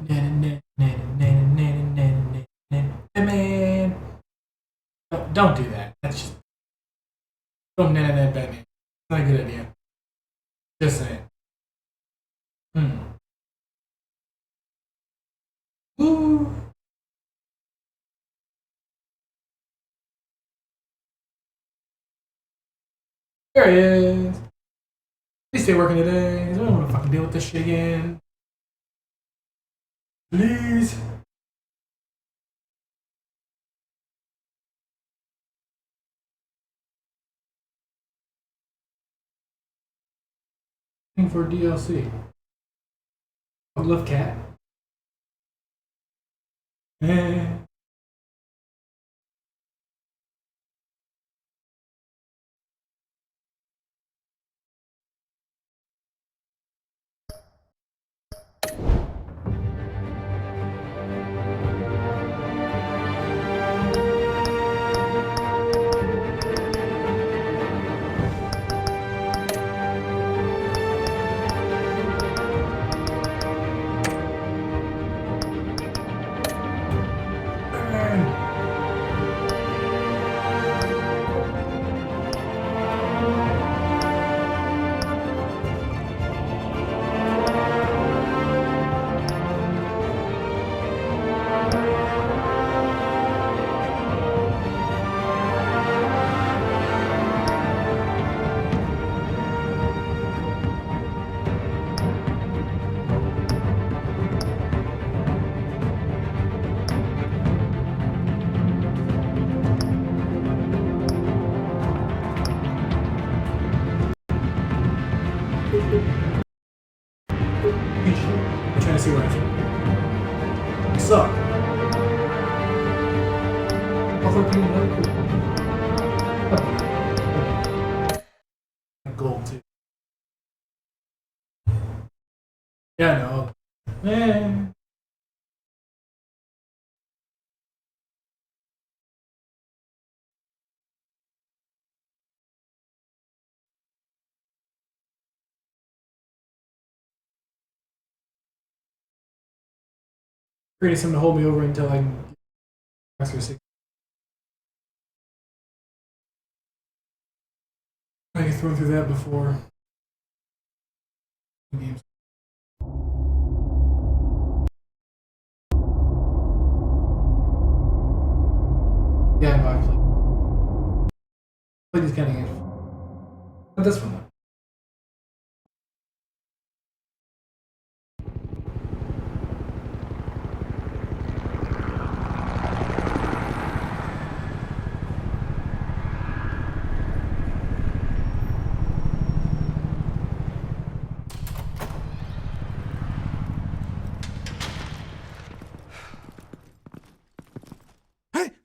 Batman. Don't do that. That's just don't Batman. It's not a good idea. Just saying. Woo. There he is. Please stay working today. I don't want to fucking deal with this shit again. Please. For DLC. I love cat. I'm trying to see where I fit. What's up? Gold too. Yeah, I know. Man. Creating something to hold me over until I can get Master 6. I get thrown through that before. Games. Yeah, no, I played these kind of games. Not this one though.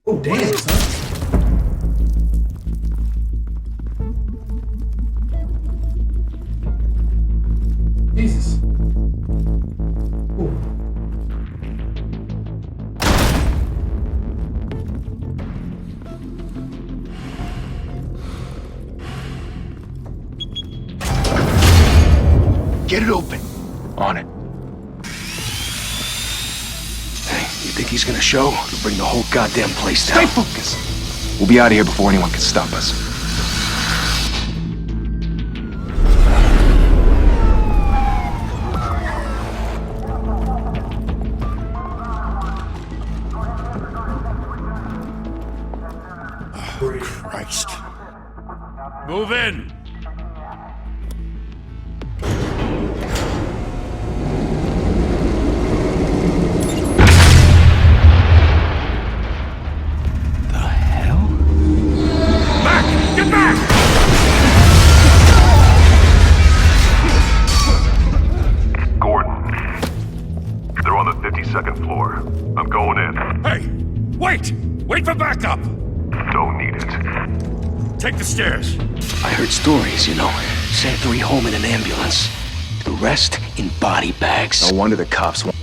Oh, damn, son. Jesus. Ooh. Get it open. On it. You think he's gonna show? He'll bring the whole goddamn place down. Stay focused! We'll be out of here before anyone can stop us. Oh, Christ. Move in! Second floor. I'm going in. Hey! Wait! Wait for backup! Don't need it. Take the stairs. I heard stories, you know. Sent 3 home in an ambulance. The rest in body bags. No wonder the cops won't.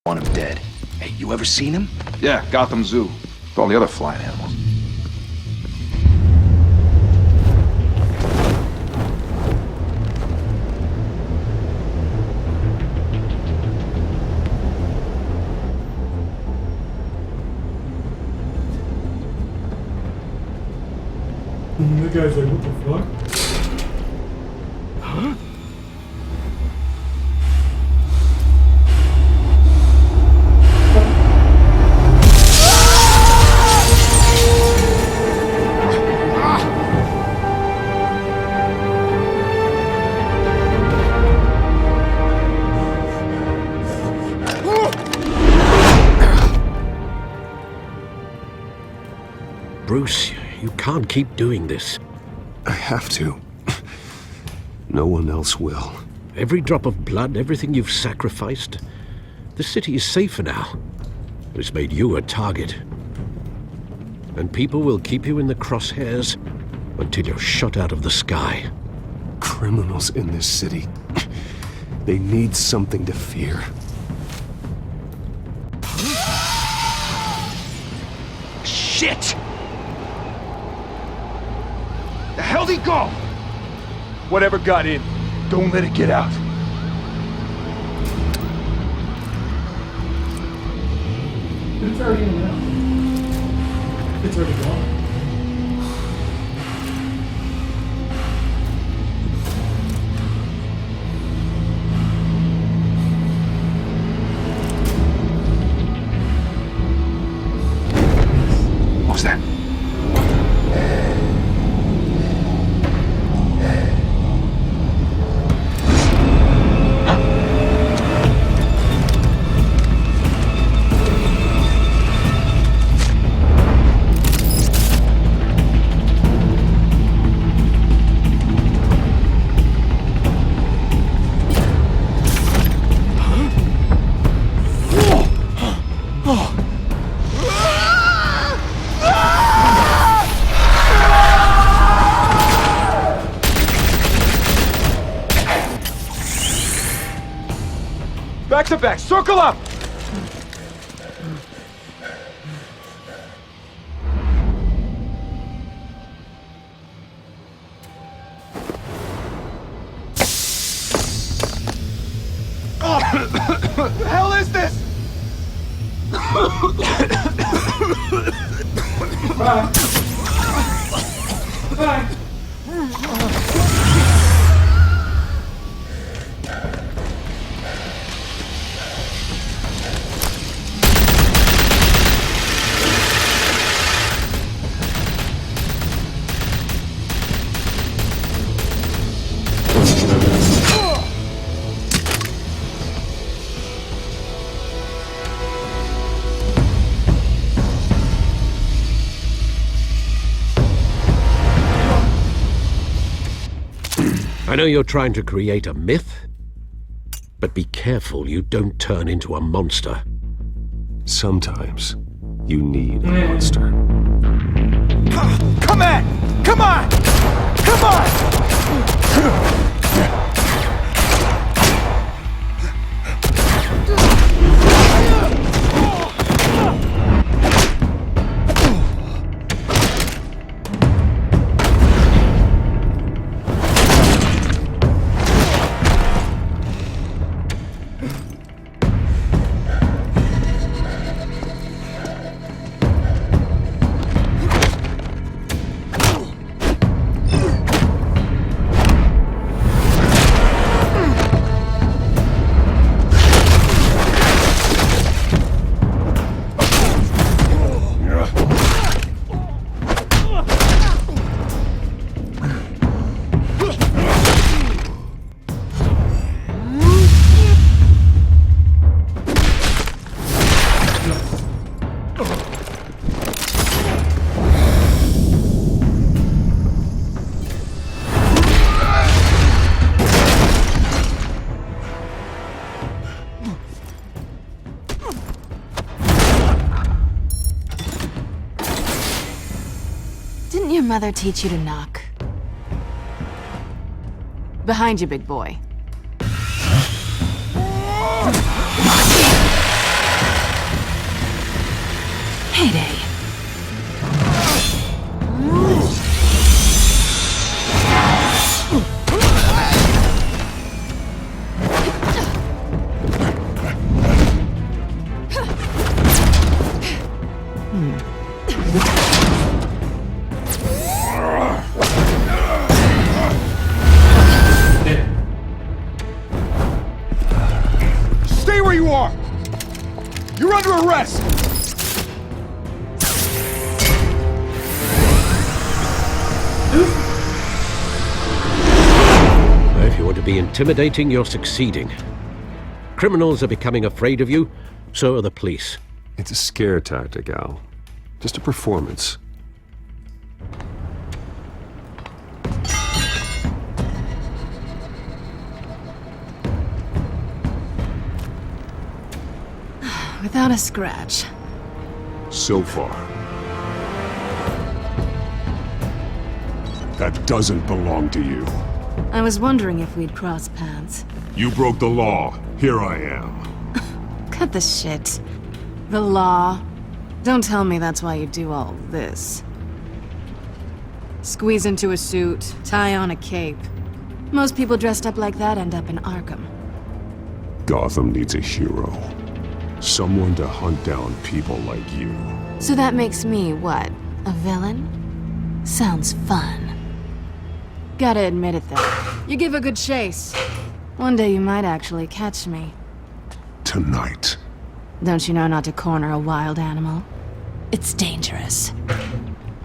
Want him dead. Hey, you ever seen him? Yeah, Gotham Zoo. With all the other flying animals. The guy's like, what the fuck? Huh? Bruce, you can't keep doing this. I have to. No one else will. Every drop of blood, everything you've sacrificed. The city is safer now. It's made you a target. And people will keep you in the crosshairs until you're shot out of the sky. Criminals in this city. They need something to fear. Shit! The hell'd he go? Whatever got in, don't let it get out. It's already in now. It's already gone. What was that? Back to back, circle up! What the hell is this? Bye. Bye. I know you're trying to create a myth, but be careful you don't turn into a monster. Sometimes you need a monster. Come on! Come on! Come on! Didn't your mother teach you to knock? Behind you, big boy. Payday. Stay where you are! You're under arrest! If you want to be intimidating, you're succeeding. Criminals are becoming afraid of you, so are the police. It's a scare tactic, Al. Just a performance. Without a scratch. So far. That doesn't belong to you. I was wondering if we'd cross paths. You broke the law. Here I am. Cut the shit. The law. Don't tell me that's why you do all this. Squeeze into a suit, tie on a cape. Most people dressed up like that end up in Arkham. Gotham needs a hero. Someone to hunt down people like you. So that makes me, what, a villain? Sounds fun. Gotta admit it, though. You give a good chase. One day you might actually catch me. Tonight. Don't you know not to corner a wild animal? It's dangerous.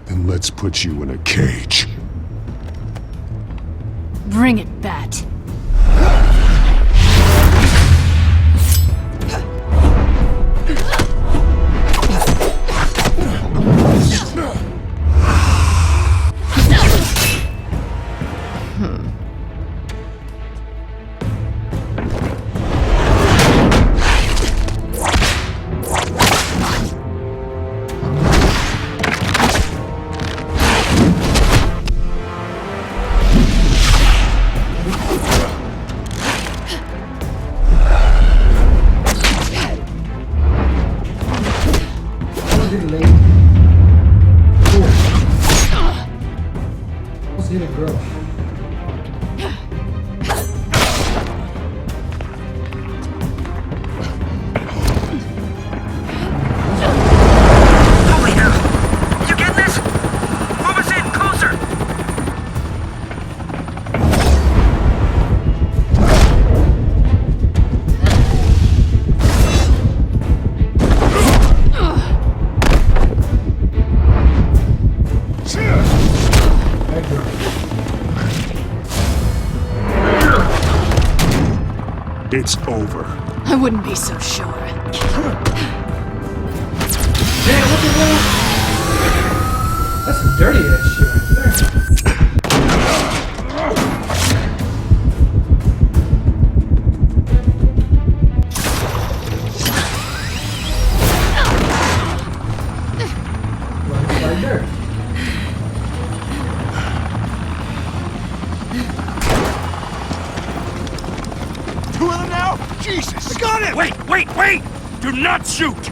Then let's put you in a cage. Bring it, Bat. It's over. I wouldn't be so sure. Yeah, look at that. That's some dirty ass shit right there. Right there. Two of them now? Jesus! I got him! Wait! Do not shoot!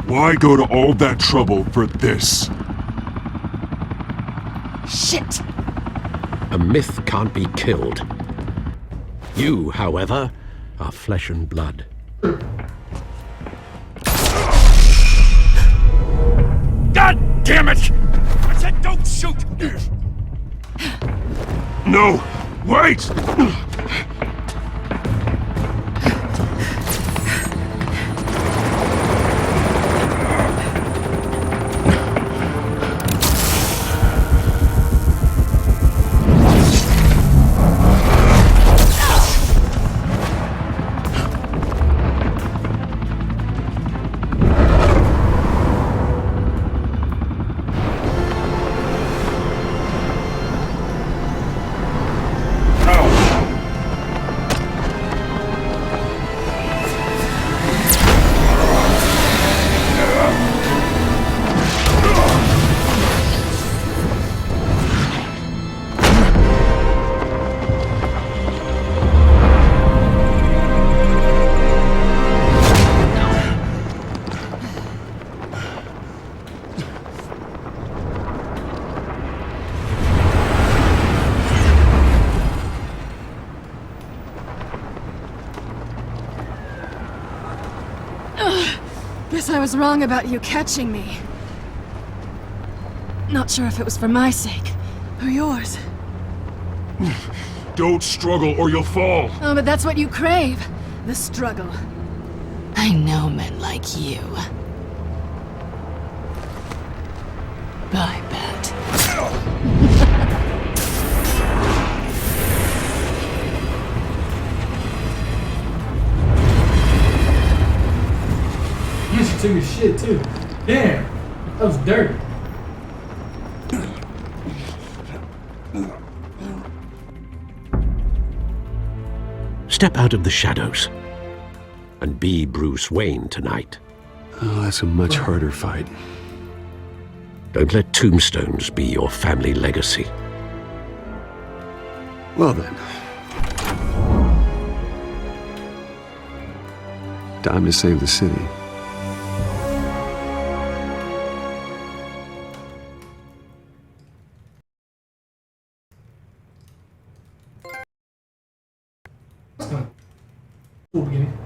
Why go to all that trouble for this? Shit! A myth can't be killed. You, however, are flesh and blood. God damn it! I said don't shoot! No! Wait! Guess I was wrong about you catching me. Not sure if it was for my sake, or yours. Don't struggle or you'll fall. Oh, but that's what you crave. The struggle. I know men like you. I bet. She took his shit too. Damn, that was dirty. Step out of the shadows and be Bruce Wayne tonight. Oh, that's a much harder fight. Don't let tombstones be your family legacy. Well then. Time to save the city. Cool beginning.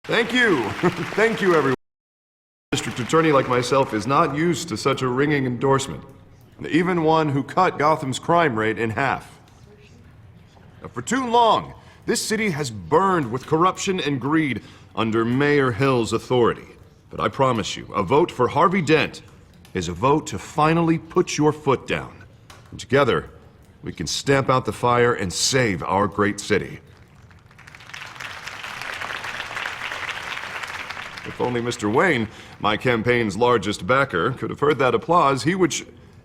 Thank you. Thank you, everyone. A district attorney like myself is not used to such a ringing endorsement. Even one who cut Gotham's crime rate in half. Now, for too long, this city has burned with corruption and greed under Mayor Hill's authority. But I promise you, a vote for Harvey Dent is a vote to finally put your foot down. And together, we can stamp out the fire and save our great city. If only Mr. Wayne, my campaign's largest backer, could have heard that applause, he would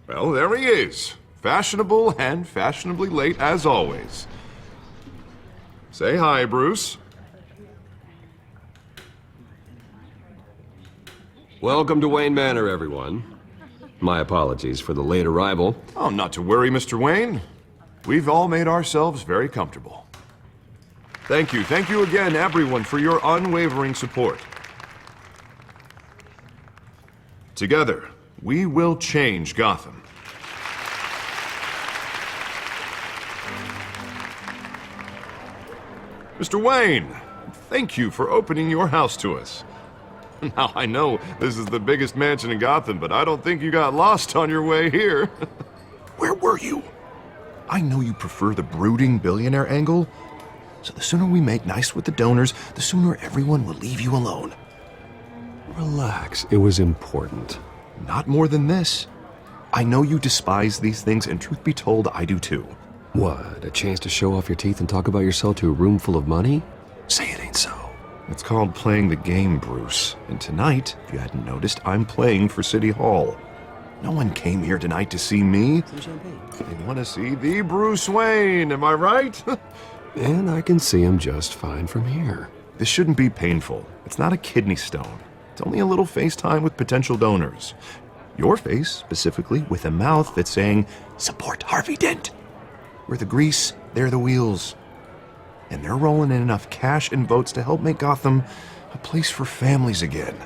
well, there he is. Fashionable and fashionably late as always. Say hi, Bruce. Welcome to Wayne Manor, everyone. My apologies for the late arrival. Oh, not to worry, Mr. Wayne. We've all made ourselves very comfortable. Thank you again, everyone, for your unwavering support. Together, we will change Gotham. Mr. Wayne, thank you for opening your house to us. Now, I know this is the biggest mansion in Gotham, but I don't think you got lost on your way here. Where were you? I know you prefer the brooding billionaire angle, so the sooner we make nice with the donors, the sooner everyone will leave you alone. Relax, it was important. Not more than this. I know you despise these things, and truth be told, I do too. What, a chance to show off your teeth and talk about yourself to a room full of money? Say it ain't so. It's called playing the game, Bruce. And tonight, if you hadn't noticed, I'm playing for City Hall. No one came here tonight to see me. They want to see the Bruce Wayne, am I right? And I can see him just fine from here. This shouldn't be painful. It's not a kidney stone. It's only a little FaceTime with potential donors. Your face, specifically, with a mouth that's saying, support Harvey Dent. We're the grease, they're the wheels. And they're rolling in enough cash and votes to help make Gotham a place for families again.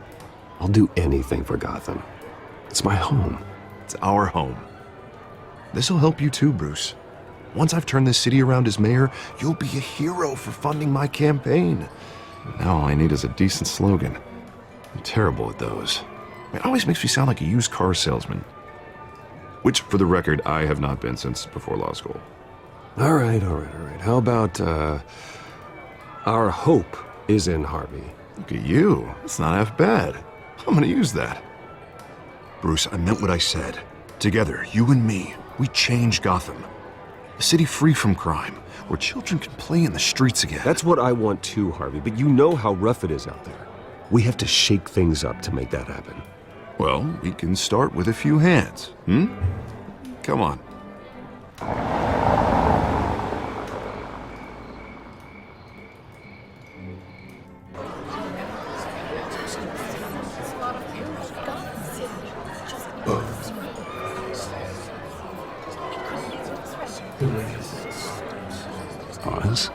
I'll do anything for Gotham. It's my home. It's our home. This'll help you too, Bruce. Once I've turned this city around as mayor, you'll be a hero for funding my campaign. Now all I need is a decent slogan. I'm terrible at those. It always makes me sound like a used car salesman. Which, for the record, I have not been since before law school. All right. How about, our hope is in Harvey? Look at you. That's not half bad. I'm gonna use that. Bruce, I meant what I said. Together, you and me, we change Gotham. A city free from crime, where children can play in the streets again. That's what I want too, Harvey, but you know how rough it is out there. We have to shake things up to make that happen. Well, we can start with a few hands, Come on. Oz?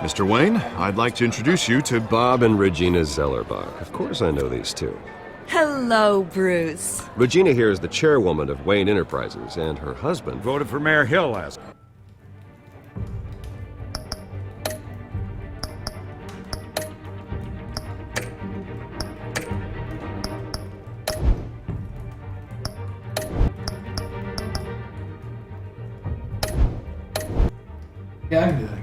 Mr. Wayne, I'd like to introduce you to Bob and Regina Zellerbach. Of course I know these two. Hello, Bruce. Regina here is the chairwoman of Wayne Enterprises, and her husband Voted for Mayor Hill last. Yeah, I can do that.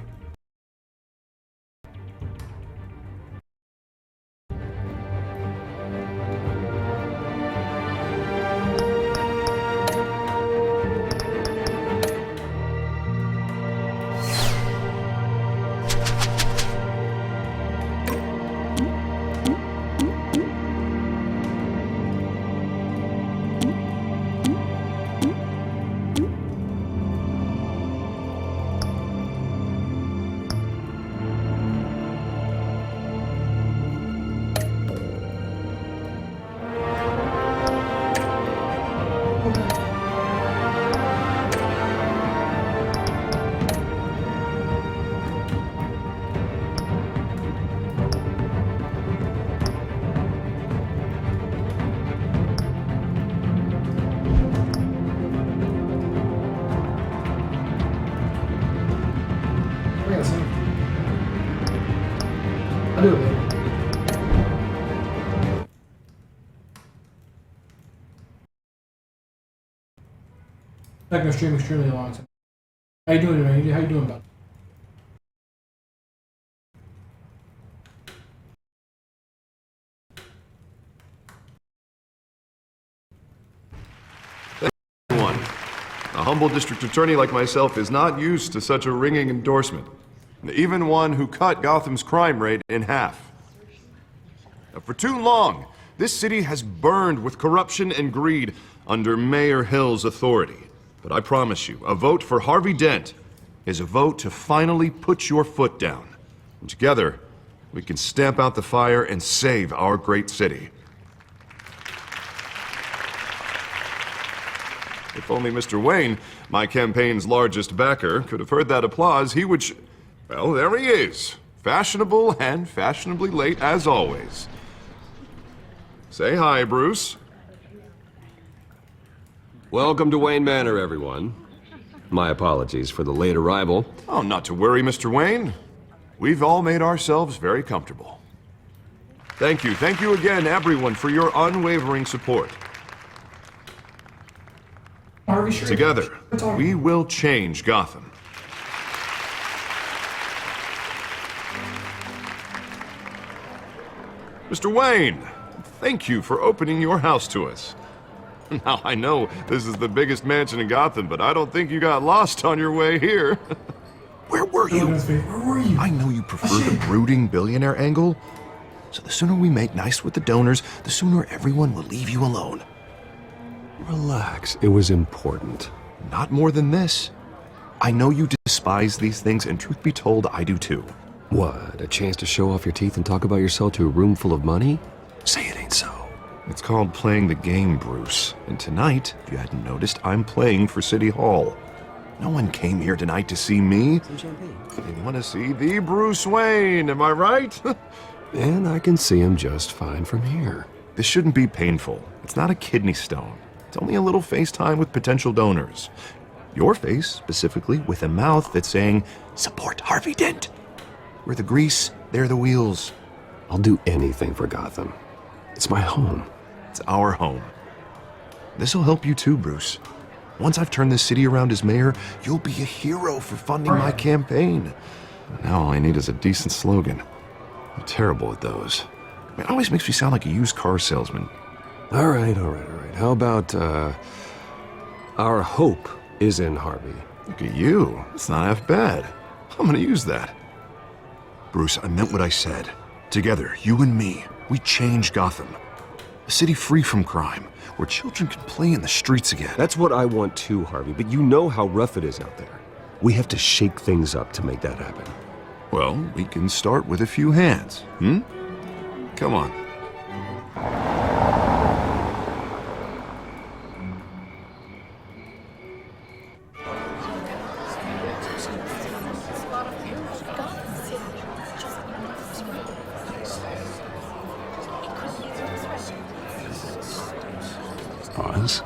I'll do it later. Not gonna stream extremely long. So. How you doing, man? How you doing, bud? One. A humble district attorney like myself is not used to such a ringing endorsement. Even one who cut Gotham's crime rate in half. For too long, this city has burned with corruption and greed under Mayor Hill's authority. But I promise you, a vote for Harvey Dent is a vote to finally put your foot down. And together, we can stamp out the fire and save our great city. If only Mr. Wayne, my campaign's largest backer, could have heard that applause, he would well, there he is. Fashionable and fashionably late as always. Say hi, Bruce. Welcome to Wayne Manor, everyone. My apologies for the late arrival. Oh, not to worry, Mr. Wayne. We've all made ourselves very comfortable. Thank you again, everyone, for your unwavering support. Together, we will change Gotham. Mr. Wayne, thank you for opening your house to us. Now, I know this is the biggest mansion in Gotham, but I don't think you got lost on your way here. Where were you? Where were you? I know you prefer the brooding billionaire angle, so the sooner we make nice with the donors, the sooner everyone will leave you alone. Relax, it was important. Not more than this. I know you despise these things, and truth be told, I do too. What, a chance to show off your teeth and talk about yourself to a room full of money? Say it ain't so. It's called playing the game, Bruce. And tonight, if you hadn't noticed, I'm playing for City Hall. No one came here tonight to see me. Some champagne. They want to see the Bruce Wayne, am I right? And I can see him just fine from here. This shouldn't be painful. It's not a kidney stone. It's only a little FaceTime with potential donors. Your face, specifically, with a mouth that's saying, support Harvey Dent. We're the grease, they're the wheels. I'll do anything for Gotham. It's my home. It's our home. This'll help you too, Bruce. Once I've turned this city around as mayor, you'll be a hero for funding my campaign. Now all I need is a decent slogan. I'm terrible at those. It always makes me sound like a used car salesman. All right. How about, our hope is in Harvey. Look at you. It's not half bad. I'm gonna use that. Bruce, I meant what I said. Together, you and me, we change Gotham. A city free from crime, where children can play in the streets again. That's what I want too, Harvey, but you know how rough it is out there. We have to shake things up to make that happen. Well, we can start with a few hands, Come on. Pause.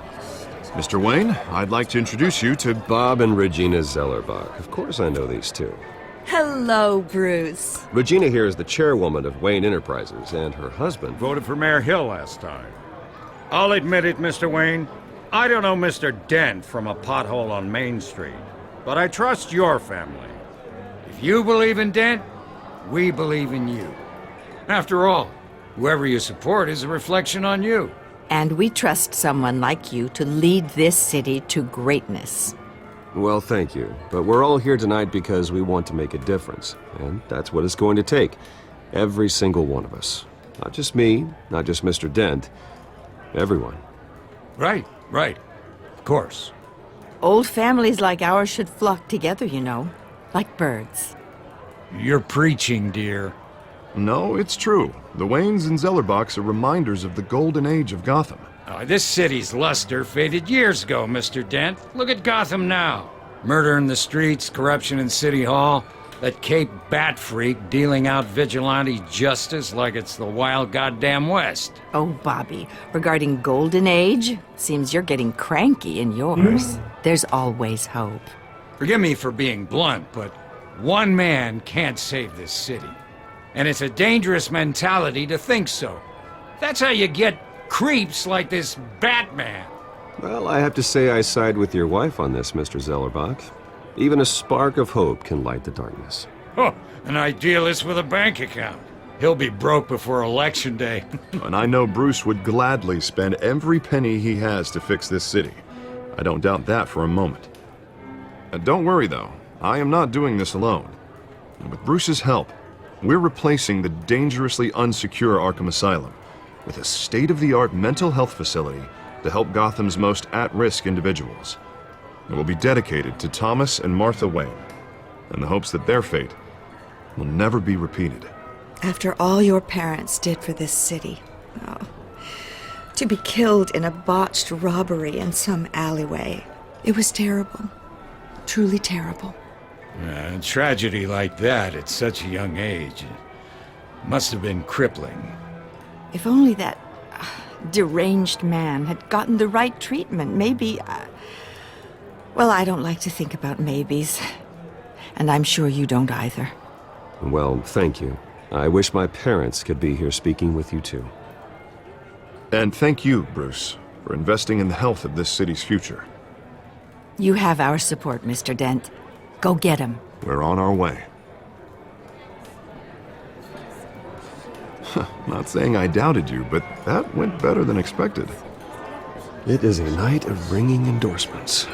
Mr. Wayne, I'd like to introduce you to Bob and Regina Zellerbach. Of course I know these two. Hello, Bruce. Regina here is the chairwoman of Wayne Enterprises, and her husband Voted for Mayor Hill last time. I'll admit it, Mr. Wayne. I don't know Mr. Dent from a pothole on Main Street, but I trust your family. If you believe in Dent, we believe in you. After all, whoever you support is a reflection on you. And we trust someone like you to lead this city to greatness. Well, thank you. But we're all here tonight because we want to make a difference. And that's what it's going to take. Every single one of us. Not just me, not just Mr. Dent. Everyone. Right. Of course. Old families like ours should flock together, you know. Like birds. You're preaching, dear. No, it's true. The Waynes and Zellerbachs are reminders of the golden age of Gotham. This city's luster faded years ago, Mr. Dent. Look at Gotham now. Murder in the streets, corruption in City Hall, that Cape Bat freak dealing out vigilante justice like it's the wild goddamn West. Oh, Bobby, regarding Golden Age, seems you're getting cranky in yours. There's always hope. Forgive me for being blunt, but one man can't save this city. And it's a dangerous mentality to think so. That's how you get creeps like this Batman. Well, I have to say I side with your wife on this, Mr. Zellerbach. Even a spark of hope can light the darkness. Oh, an idealist with a bank account. He'll be broke before Election Day. And I know Bruce would gladly spend every penny he has to fix this city. I don't doubt that for a moment. Don't worry, though. I am not doing this alone. And with Bruce's help, we're replacing the dangerously unsecure Arkham Asylum with a state-of-the-art mental health facility to help Gotham's most at-risk individuals. It will be dedicated to Thomas and Martha Wayne, in the hopes that their fate will never be repeated. After all your parents did for this city, to be killed in a botched robbery in some alleyway, it was terrible. Truly terrible. A tragedy like that at such a young age must have been crippling. If only that deranged man had gotten the right treatment, maybe... Well, I don't like to think about maybes. And I'm sure you don't either. Well, thank you. I wish my parents could be here speaking with you too. And thank you, Bruce, for investing in the health of this city's future. You have our support, Mr. Dent. Go get him. We're on our way. Not saying I doubted you, but that went better than expected. It is a night of ringing endorsements.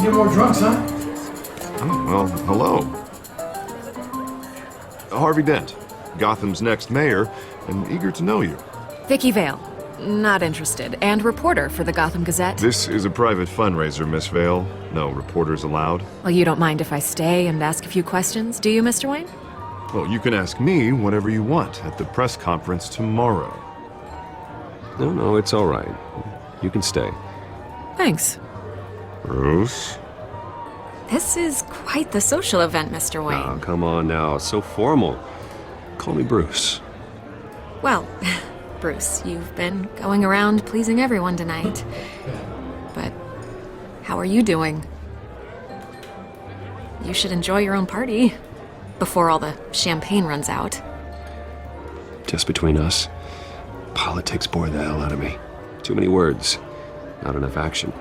Get more drunks, huh? Oh, well, hello. Harvey Dent, Gotham's next mayor, and eager to know you. Vicky Vale. Not interested. And reporter for the Gotham Gazette. This is a private fundraiser, Miss Vale. No reporters allowed. Well, you don't mind if I stay and ask a few questions, do you, Mr. Wayne? Well, you can ask me whatever you want at the press conference tomorrow. No, it's all right. You can stay. Thanks. Bruce? This is quite the social event, Mr. Wayne. Oh, come on now. So formal. Call me Bruce. Well, Bruce, you've been going around pleasing everyone tonight. But how are you doing? You should enjoy your own party before all the champagne runs out. Just between us, politics bore the hell out of me. Too many words, not enough action.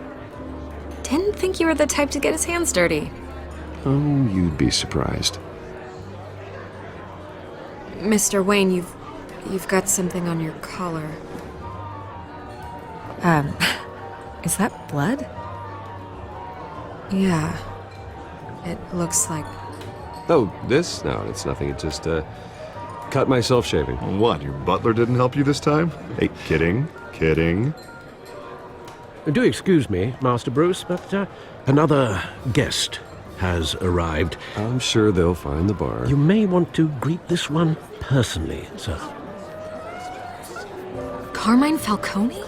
Didn't think you were the type to get his hands dirty. Oh, you'd be surprised. Mr. Wayne, you've got something on your collar. Is that blood? Yeah. It looks like... Oh, this? No, it's nothing. It just, cut myself shaving. What, your butler didn't help you this time? Hey, kidding. Do excuse me, Master Bruce, but another guest has arrived. I'm sure they'll find the bar. You may want to greet this one personally, sir. Carmine Falcone?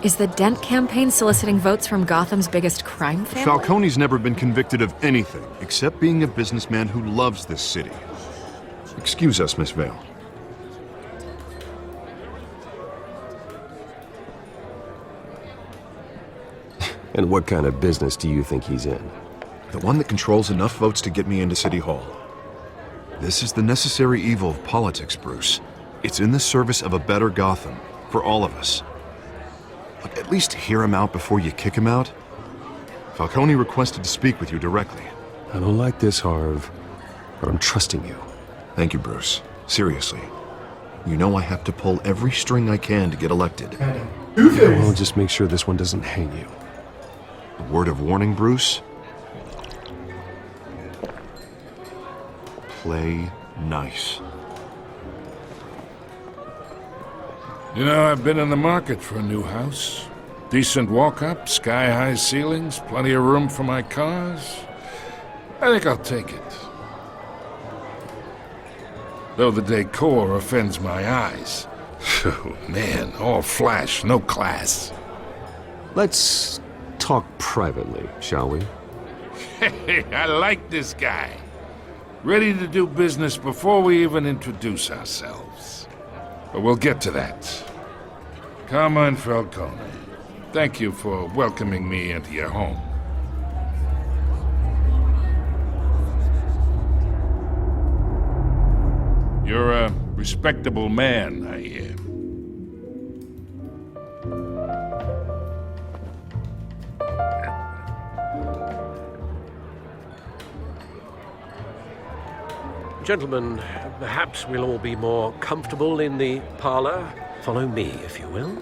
Is the Dent campaign soliciting votes from Gotham's biggest crime family? Falcone's never been convicted of anything except being a businessman who loves this city. Excuse us, Miss Vale. And what kind of business do you think he's in? The one that controls enough votes to get me into City Hall. This is the necessary evil of politics, Bruce. It's in the service of a better Gotham, for all of us. Look, at least hear him out before you kick him out. Falcone requested to speak with you directly. I don't like this, Harv, but I'm trusting you. Thank you, Bruce. Seriously. You know I have to pull every string I can to get elected. Well, just make sure this one doesn't hang you. A word of warning, Bruce? Play nice. You know, I've been in the market for a new house. Decent walk-up, sky-high ceilings, plenty of room for my cars. I think I'll take it. Though the decor offends my eyes. Oh, man, all flash, no class. Let's talk privately, shall we? Hey, I like this guy. Ready to do business before we even introduce ourselves. But we'll get to that. Carmine Falcone, thank you for welcoming me into your home. You're a respectable man, I hear. Gentlemen, perhaps we'll all be more comfortable in the parlor. Follow me, if you will.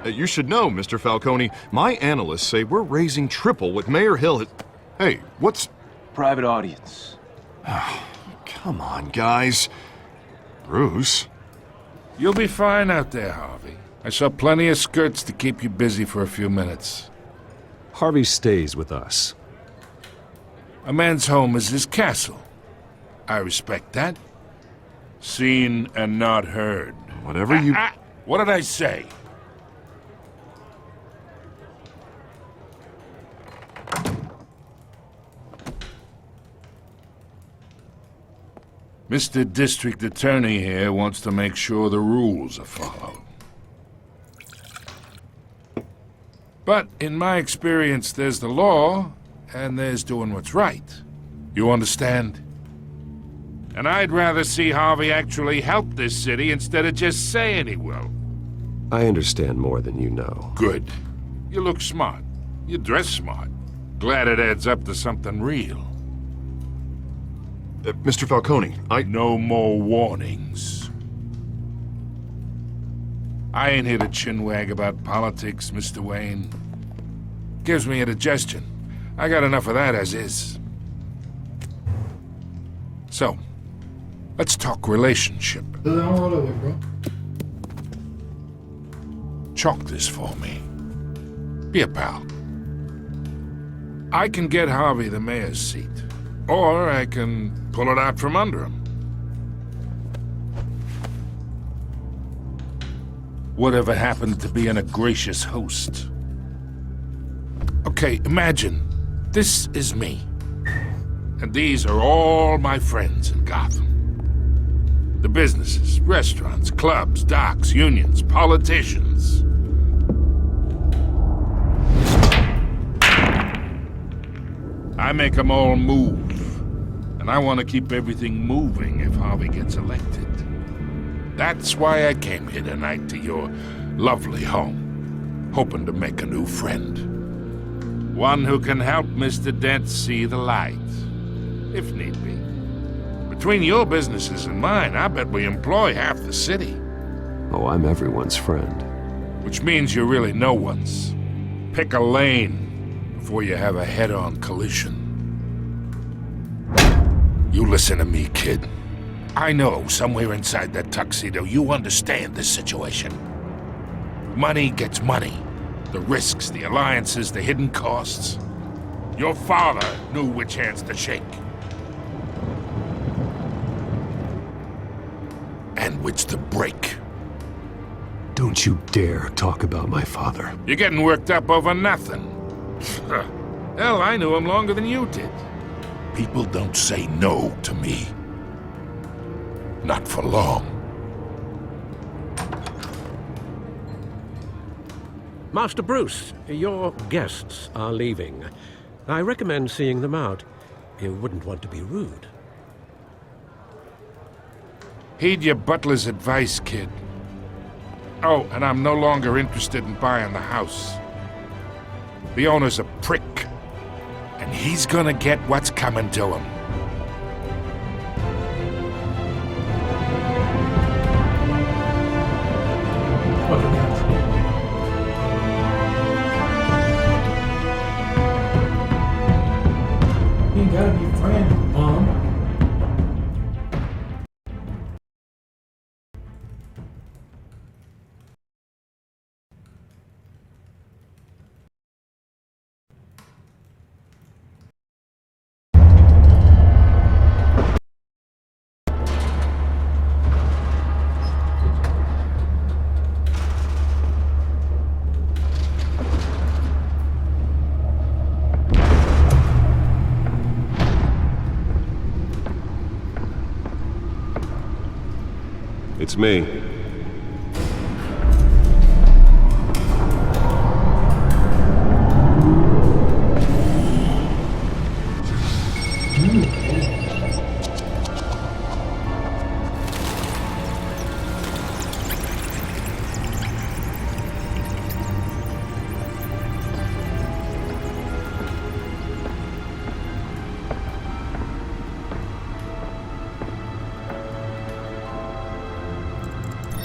You should know, Mr. Falcone, my analysts say we're raising triple what Mayor Hill has... Hey, what's... Private audience. Come on, guys. Bruce? You'll be fine out there, Harvey. I saw plenty of skirts to keep you busy for a few minutes. Harvey stays with us. A man's home is his castle. I respect that. Seen and not heard. Whatever you... What did I say? Mr. District Attorney here wants to make sure the rules are followed. But in my experience, there's the law, and there's doing what's right. You understand? And I'd rather see Harvey actually help this city instead of just saying he will. I understand more than you know. Good. You look smart. You dress smart. Glad it adds up to something real. Mr. Falcone, No more warnings. I ain't here to chinwag about politics, Mr. Wayne. Gives me indigestion. I got enough of that as is. So, let's talk relationship. Chalk this for me. Be a pal. I can get Harvey the mayor's seat, or I can pull it out from under him. Whatever happened to being a gracious host? Okay, imagine, this is me. And these are all my friends in Gotham. The businesses, restaurants, clubs, docks, unions, politicians. I make them all move. And I want to keep everything moving if Harvey gets elected. That's why I came here tonight to your lovely home, hoping to make a new friend. One who can help Mr. Dent see the light, if need be. Between your businesses and mine, I bet we employ half the city. Oh, I'm everyone's friend. Which means you're really no one's. Pick a lane before you have a head-on collision. You listen to me, kid. I know somewhere inside that tuxedo you understand this situation. Money gets money. The risks, the alliances, the hidden costs. Your father knew which hands to shake. And which to break. Don't you dare talk about my father. You're getting worked up over nothing. Hell, I knew him longer than you did. People don't say no to me. Not for long. Master Bruce, your guests are leaving. I recommend seeing them out. You wouldn't want to be rude. Heed your butler's advice, kid. Oh, and I'm no longer interested in buying the house. The owner's a prick, and he's gonna get what's coming to him. You gotta be friends, Mom. It's me.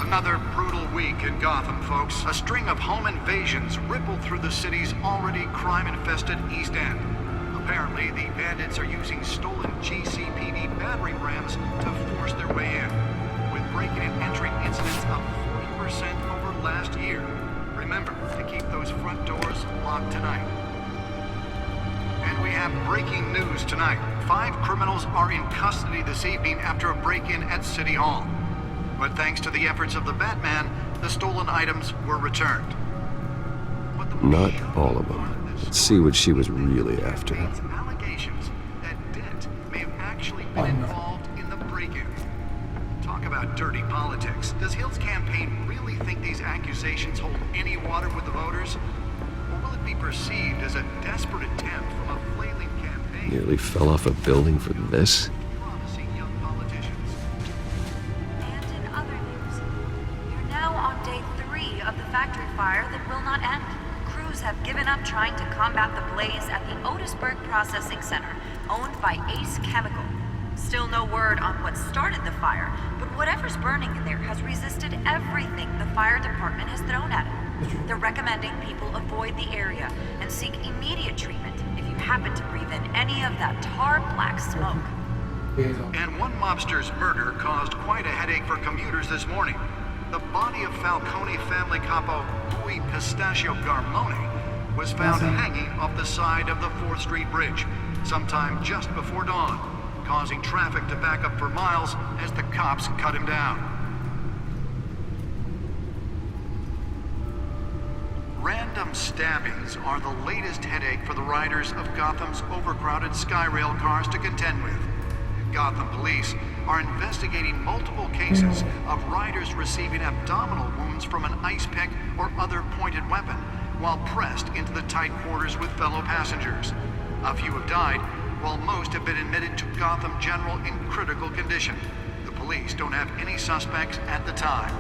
Another brutal week in Gotham, folks. A string of home invasions rippled through the city's already crime-infested East End. Apparently, the bandits are using stolen GCPD battering rams to force their way in, with break-in and entry incidents up 40% over last year. Remember to keep those front doors locked tonight. And we have breaking news tonight. 5 criminals are in custody this evening after a break-in at City Hall. But thanks to the efforts of the Batman, the stolen items were returned. Not all of them. Let's see what she was really after. Allegations that Dent may have actually been involved in the break-in. Talk about dirty politics. Does Hill's campaign really think these accusations hold any water with the voters? Or will it be perceived as a desperate attempt from a flailing campaign? Nearly fell off a building for this? Fire that will not end. Crews have given up trying to combat the blaze at the Otisburg Processing Center, owned by Ace Chemical. Still no word on what started the fire, but whatever's burning in there has resisted everything the fire department has thrown at it. They're recommending people avoid the area and seek immediate treatment if you happen to breathe in any of that tar black smoke. And one mobster's murder caused quite a headache for commuters this morning. The body of Falcone family capo Louis Pistachio Garmone was found hanging off the side of the 4th Street Bridge sometime just before dawn, causing traffic to back up for miles as the cops cut him down. Random stabbings are the latest headache for the riders of Gotham's overcrowded Skyrail cars to contend with. Gotham police are investigating multiple cases of riders receiving abdominal wounds from an ice pick or other pointed weapon while pressed into the tight quarters with fellow passengers. A few have died, while most have been admitted to Gotham General in critical condition. The police don't have any suspects at the time.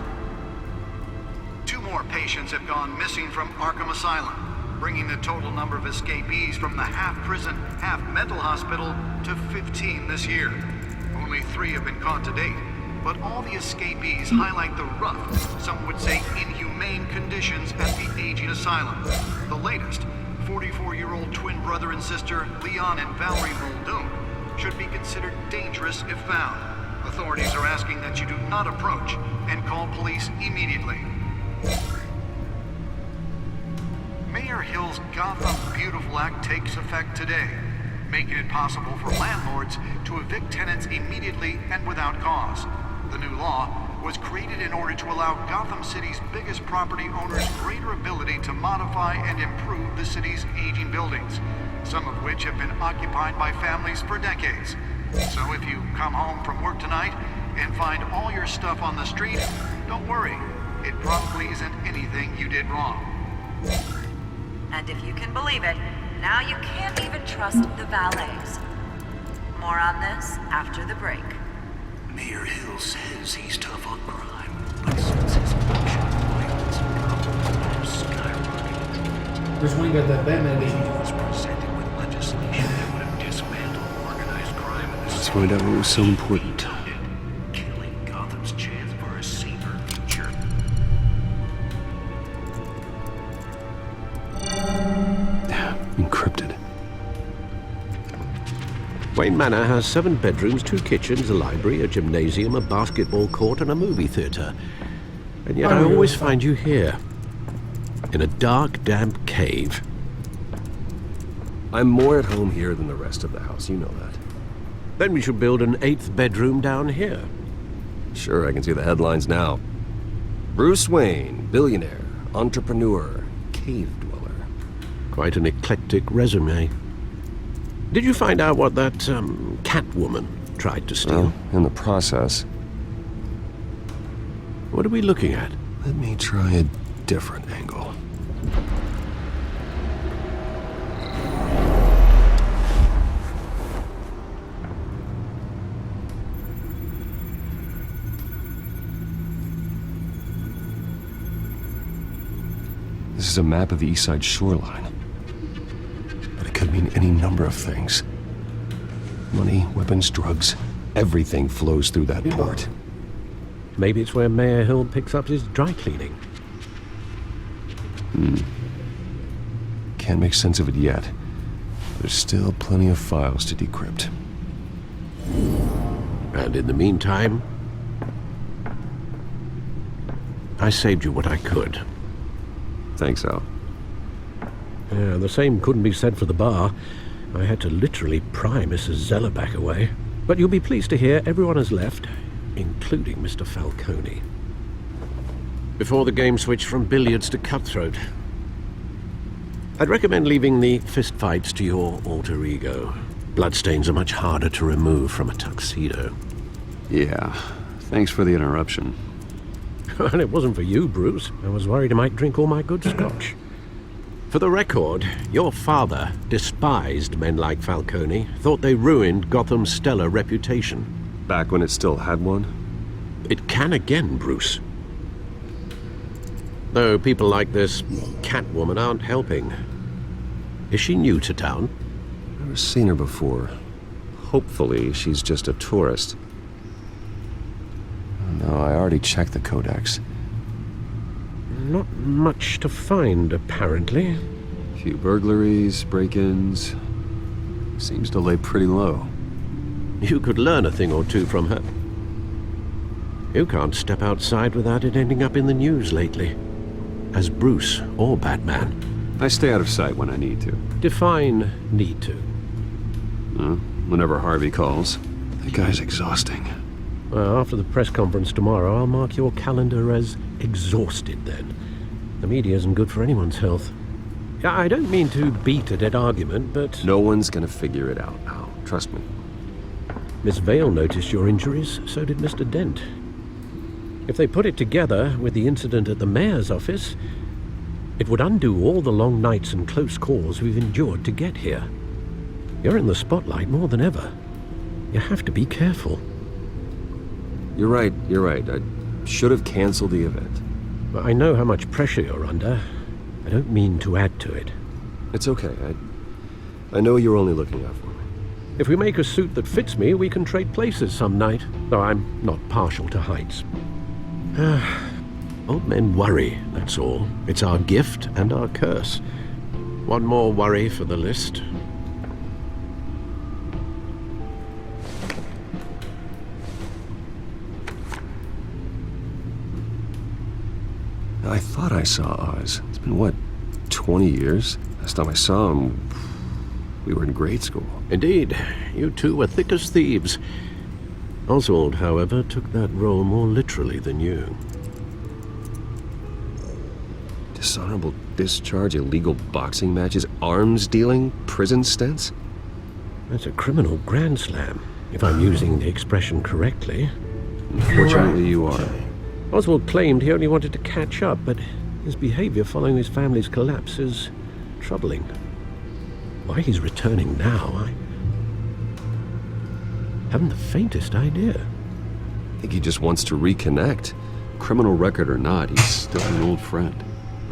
2 more patients have gone missing from Arkham Asylum, bringing the total number of escapees from the half-prison, half-mental hospital to 15 this year. Only 3 have been caught to date, but all the escapees highlight the rough, some would say inhumane conditions at the aging asylum. The latest, 44-year-old twin brother and sister Leon and Valerie Muldoon, should be considered dangerous if found. Authorities are asking that you do not approach and call police immediately. Mayor Hill's Gotham Beautiful Act takes effect today, making it possible for landlords to evict tenants immediately and without cause. The new law was created in order to allow Gotham City's biggest property owners greater ability to modify and improve the city's aging buildings, some of which have been occupied by families for decades. So if you come home from work tonight and find all your stuff on the street, don't worry. It probably isn't anything you did wrong. And if you can believe it, now you can't even trust the valets. More on this after the break. Mayor Hill's says he's tough on crime, but since his adoption of violence in Gotham has skyrocketed, Bruce Wayne got that Batman he vision. was presented with legislation that would have dismantled organized crime in the Let's city. find out what was so important. Killing Gotham's chance for a safer future. Encrypted. Wayne Manor has 7 bedrooms, 2 kitchens, a library, a gymnasium, a basketball court, and a movie theatre. And yet I always find you here, in a dark, damp cave. I'm more at home here than the rest of the house, you know that. Then we should build an 8th bedroom down here. Sure, I can see the headlines now. Bruce Wayne, billionaire, entrepreneur, cave dweller. Quite an eclectic resume. Did you find out what that, Catwoman tried to steal? Well, in the process. What are we looking at? Let me try a different angle. This is a map of the East Side shoreline. But it could mean any number of things. Money, weapons, drugs, everything flows through that port. Maybe it's where Mayor Hill picks up his dry cleaning. Can't make sense of it yet. There's still plenty of files to decrypt. And in the meantime, I saved you what I could. Thanks, Al. Yeah, the same couldn't be said for the bar. I had to literally pry Mrs. Zeller back away. But you'll be pleased to hear everyone has left, including Mr. Falcone. Before the game switched from billiards to cutthroat. I'd recommend leaving the fistfights to your alter ego. Bloodstains are much harder to remove from a tuxedo. Yeah, thanks for the interruption. And it wasn't for you, Bruce. I was worried I might drink all my good scotch. For the record, your father despised men like Falcone, thought they ruined Gotham's stellar reputation. Back when it still had one? It can again, Bruce. Though people like this Catwoman aren't helping. Is she new to town? Never seen her before. Hopefully, she's just a tourist. No, I already checked the codex. Not much to find, apparently. Few burglaries, break-ins. Seems to lay pretty low. You could learn a thing or two from her. You can't step outside without it ending up in the news lately. As Bruce or Batman. I stay out of sight when I need to. Define need to. Whenever Harvey calls. That guy's exhausting. Well, after the press conference tomorrow, I'll mark your calendar as exhausted then. The media isn't good for anyone's health. I don't mean to beat a dead argument, but... No one's gonna figure it out, Al. Trust me. Miss Vale noticed your injuries, so did Mr. Dent. If they put it together with the incident at the mayor's office, it would undo all the long nights and close calls we've endured to get here. You're in the spotlight more than ever. You have to be careful. You're right. I should have canceled the event. I know how much pressure you're under. I don't mean to add to it. It's okay. I know you're only looking out for me. If we make a suit that fits me, we can trade places some night, though I'm not partial to heights. Old men worry, that's all. It's our gift and our curse. One more worry for the list. I thought I saw Oz. It's been, what, 20 years? Last time I saw him, we were in grade school. Indeed. You two were thick as thieves. Oswald, however, took that role more literally than you. Dishonorable discharge, illegal boxing matches, arms dealing, prison stints? That's a criminal grand slam, if I'm using the expression correctly. Unfortunately, you are. Oswald claimed he only wanted to catch up, but his behavior following his family's collapse is troubling. Why he's returning now, I haven't the faintest idea. think he just wants to reconnect. Criminal record or not, he's still an old friend.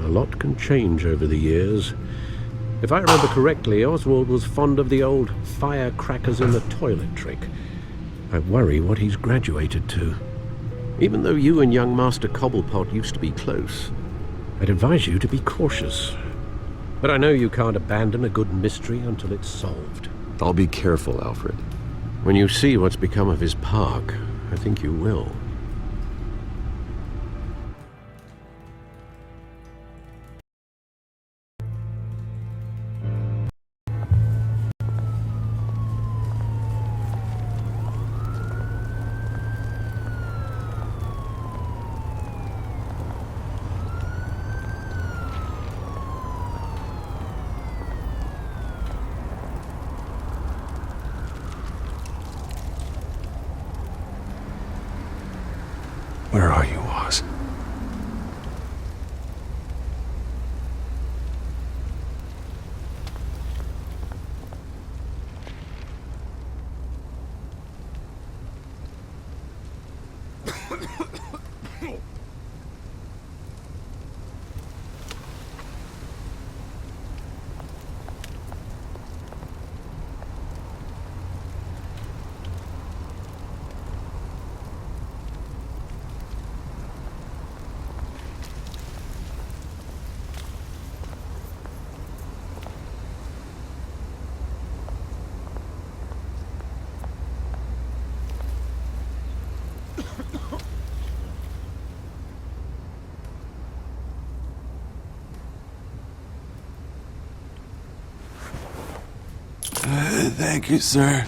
A lot can change over the years. If I remember correctly, Oswald was fond of the old firecrackers in the toilet trick. I worry what he's graduated to. Even though you and young Master Cobblepot used to be close, I'd advise you to be cautious. But I know you can't abandon a good mystery until it's solved. I'll be careful, Alfred. When you see what's become of his park, I think you will. Where are you, Oz? Thank you, sir.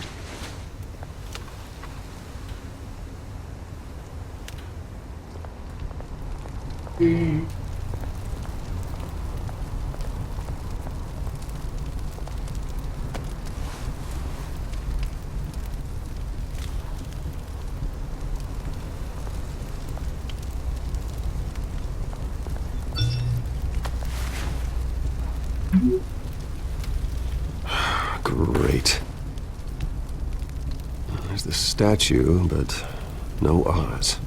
Great. There's the statue, but no Oz.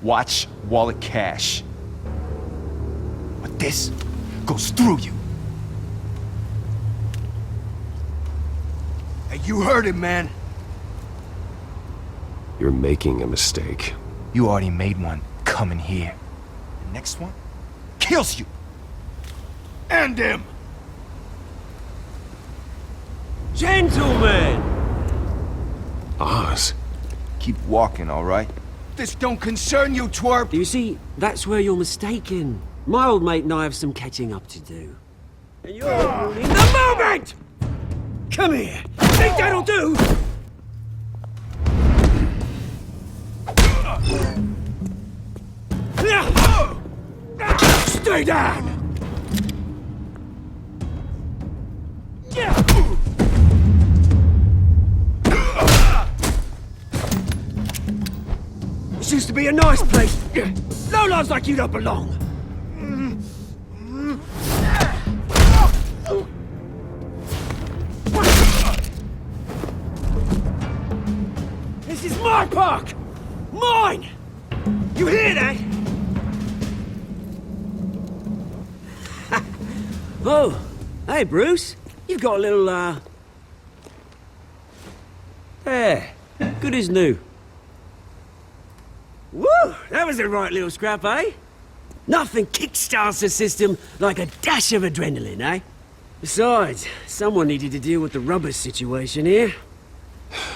Watch wallet cash. But this goes through you. Hey, you heard it, man. You're making a mistake. You already made one coming here. The next one kills you. And him. Gentlemen! Oz. Keep walking, all right? This don't concern you, twerp! You see, that's where you're mistaken. My old mate and I have some catching up to do. And you're in the moment! Come here! Think that'll do? Stay down! This used to be a nice place. No lives like you don't belong. This is my park! Mine! You hear that? Oh, hey Bruce. You've got a little, There. Good as new. Woo! That was a right little scrap, eh? Nothing kickstarts the system like a dash of adrenaline, eh? Besides, someone needed to deal with the rubber situation here.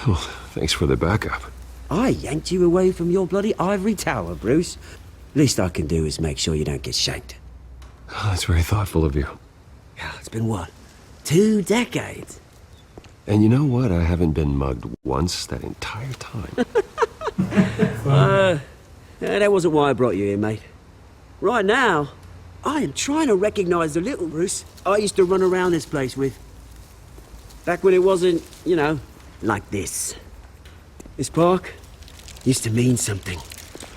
Well, thanks for the backup. I yanked you away from your bloody ivory tower, Bruce. Least I can do is make sure you don't get shanked. That's very thoughtful of you. Yeah, it's been what? 2 decades. And you know what? I haven't been mugged once that entire time. That wasn't why I brought you here, mate. Right now, I am trying to recognize the little Bruce I used to run around this place with. Back when it wasn't, you know, like this. This park used to mean something.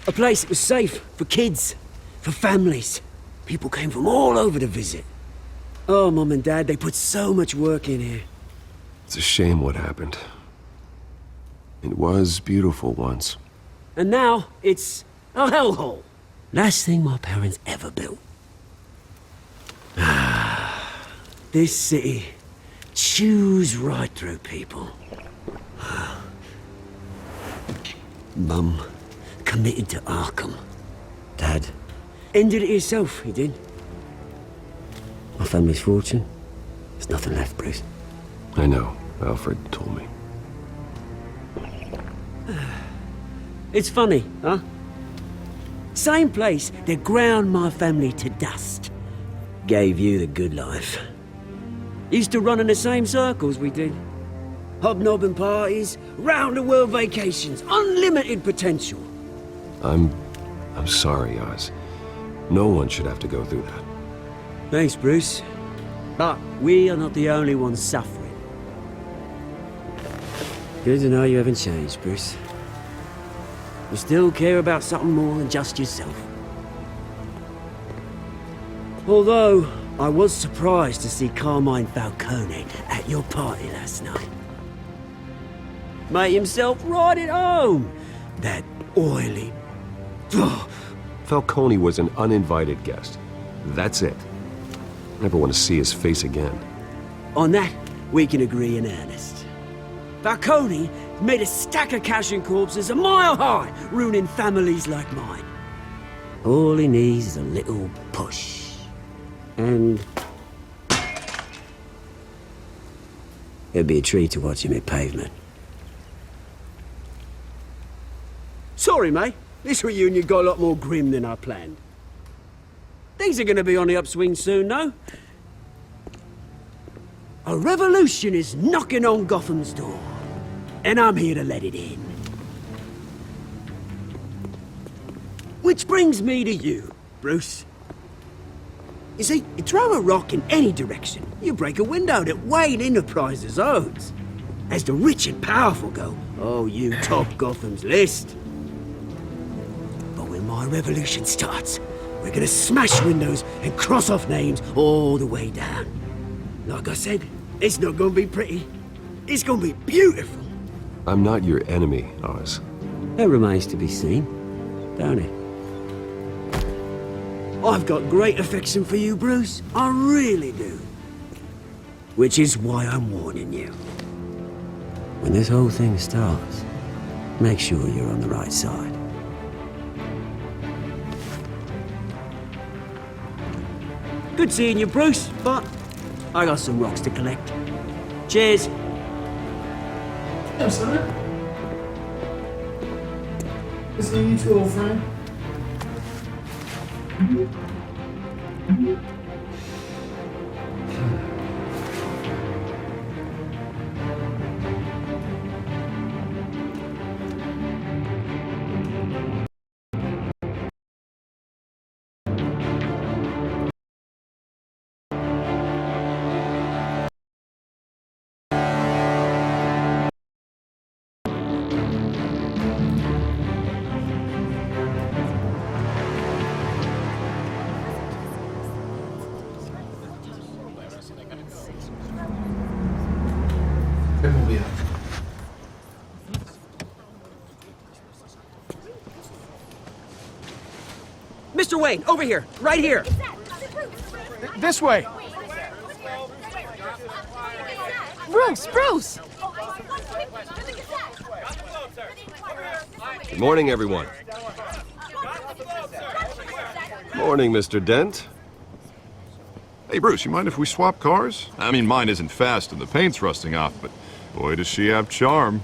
A place that was safe for kids, for families. People came from all over to visit. Oh, Mum and Dad, they put so much work in here. It's a shame what happened. It was beautiful once. And now, it's a hellhole. Last thing my parents ever built. This city chews right through people. Mum committed to Arkham. Dad ended it himself, he did. My family's fortune, there's nothing left, Bruce. I know. Alfred told me. It's funny, huh? Same place that ground my family to dust. Gave you the good life. Used to run in the same circles we did. Hobnobbing parties, round-the-world vacations, unlimited potential. I'm sorry, Oz. No one should have to go through that. Thanks, Bruce. But we are not the only ones suffering. Good to know you haven't changed, Bruce. You still care about something more than just yourself. Although, I was surprised to see Carmine Falcone at your party last night. Made himself right at home. That oily... Falcone was an uninvited guest. That's it. Never want to see his face again. On that, we can agree in earnest. Falcone made a stack of cash and corpses a mile high, ruining families like mine. All he needs is a little push. And... it'd be a treat to watch him hit pavement. Sorry, mate. This reunion got a lot more grim than I planned. Things are gonna be on the upswing soon, though. A revolution is knocking on Gotham's door. And I'm here to let it in. Which brings me to you, Bruce. You see, you throw a rock in any direction, you break a window that Wayne Enterprises owns. As the rich and powerful go, oh, you top Gotham's list. But when my revolution starts, we're gonna smash windows and cross off names all the way down. Like I said, it's not gonna be pretty. It's gonna be beautiful. I'm not your enemy, Oz. That remains to be seen, don't it? I've got great affection for you, Bruce. I really do. Which is why I'm warning you. When this whole thing starts, make sure you're on the right side. Good seeing you, Bruce, but I got some rocks to collect. Cheers. Yes, sir. Good seeing you too, old friend. Mr. Wayne, over here, right here. This way. Bruce! Good morning, everyone. Morning, Mr. Dent. Hey, Bruce, you mind if we swap cars? I mean, mine isn't fast and the paint's rusting off, but boy, does she have charm.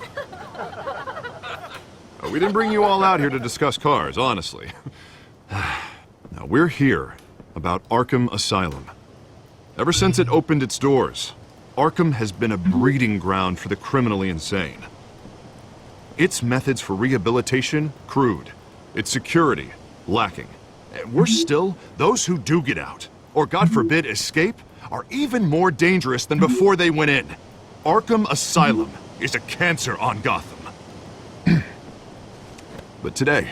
We didn't bring you all out here to discuss cars, honestly. Now, we're here about Arkham Asylum. Ever since it opened its doors, Arkham has been a breeding ground for the criminally insane. Its methods for rehabilitation, crude. Its security, lacking. And worse still, those who do get out, or God forbid escape, are even more dangerous than before they went in. Arkham Asylum is a cancer on Gotham. But today,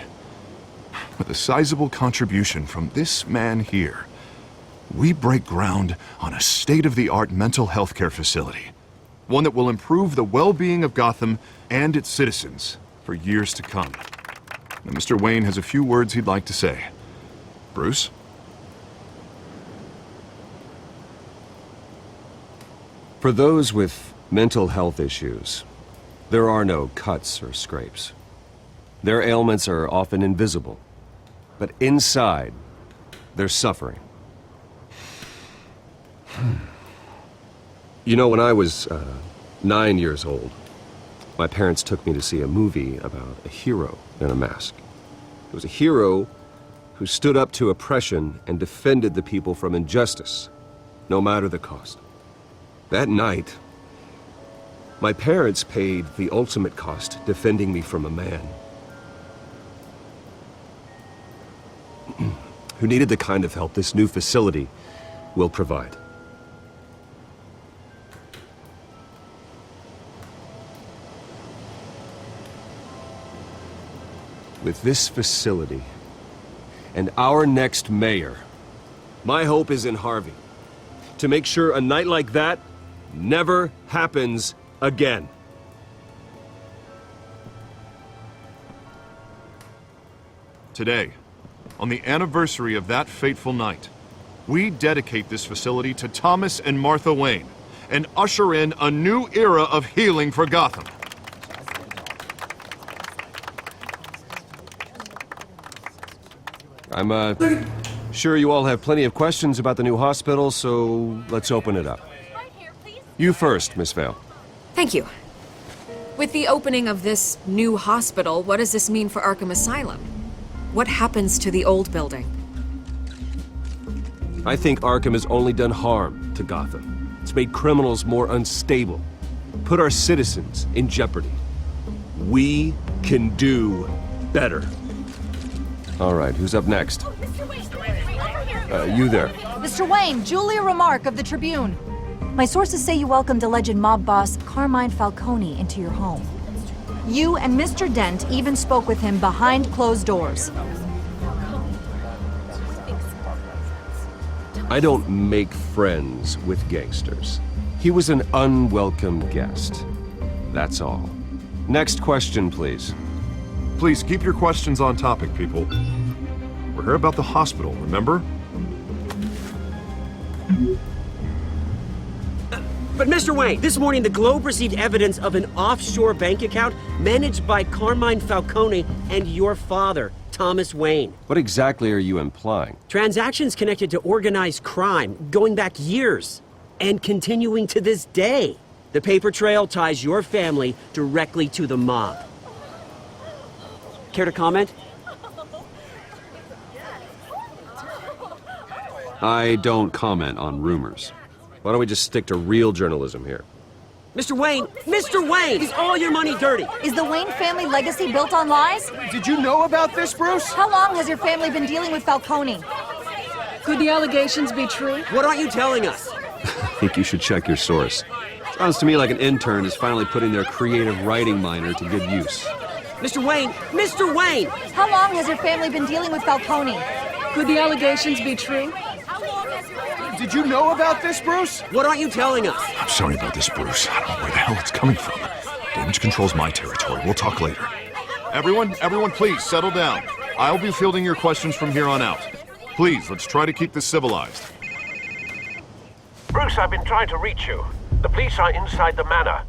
with a sizable contribution from this man here, we break ground on a state-of-the-art mental health care facility. One that will improve the well-being of Gotham and its citizens for years to come. Now, Mr. Wayne has a few words he'd like to say. Bruce? For those with mental health issues, there are no cuts or scrapes. Their ailments are often invisible, but inside, they're suffering. You know, when I was 9 years old, my parents took me to see a movie about a hero in a mask. It was a hero who stood up to oppression and defended the people from injustice, no matter the cost. That night, my parents paid the ultimate cost defending me from a man who needed the kind of help this new facility will provide. With this facility and our next mayor, my hope is in Harvey. To make sure a night like that never happens again. Today, on the anniversary of that fateful night, we dedicate this facility to Thomas and Martha Wayne and usher in a new era of healing for Gotham. I'm sure you all have plenty of questions about the new hospital, so let's open it up. You first, Miss Vale. Thank you. With the opening of this new hospital, what does this mean for Arkham Asylum? What happens to the old building? I think Arkham has only done harm to Gotham. It's made criminals more unstable, put our citizens in jeopardy. We can do better. All right, who's up next? You there. Mr. Wayne, Julia Remark of the Tribune. My sources say you welcomed alleged mob boss Carmine Falcone into your home. You and Mr. Dent even spoke with him behind closed doors. I don't make friends with gangsters. He was an unwelcome guest. That's all. Next question, please. Please keep your questions on topic, people. We're here about the hospital, remember? But Mr. Wayne, this morning the Globe received evidence of an offshore bank account managed by Carmine Falcone and your father, Thomas Wayne. What exactly are you implying? Transactions connected to organized crime, going back years, and continuing to this day. The paper trail ties your family directly to the mob. Care to comment? I don't comment on rumors. Why don't we just stick to real journalism here? Mr. Wayne! Mr. Wayne! Is all your money dirty? Is the Wayne family legacy built on lies? Did you know about this, Bruce? How long has your family been dealing with Falcone? Could the allegations be true? What aren't you telling us? I think you should check your source. Sounds to me like an intern is finally putting their creative writing minor to good use. Mr. Wayne! Mr. Wayne! How long has your family been dealing with Falcone? Could the allegations be true? Did you know about this, Bruce? What aren't you telling us? I'm sorry about this, Bruce. I don't know where the hell it's coming from. Damage control's my territory. We'll talk later. Everyone, please settle down. I'll be fielding your questions from here on out. Please, let's try to keep this civilized. Bruce, I've been trying to reach you. The police are inside the manor.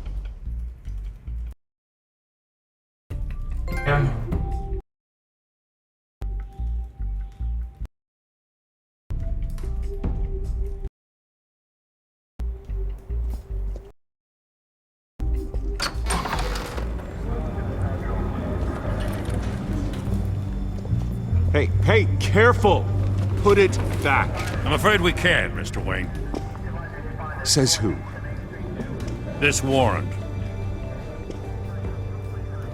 Hey, careful! Put it back. I'm afraid we can't, Mr. Wayne. Says who? This warrant.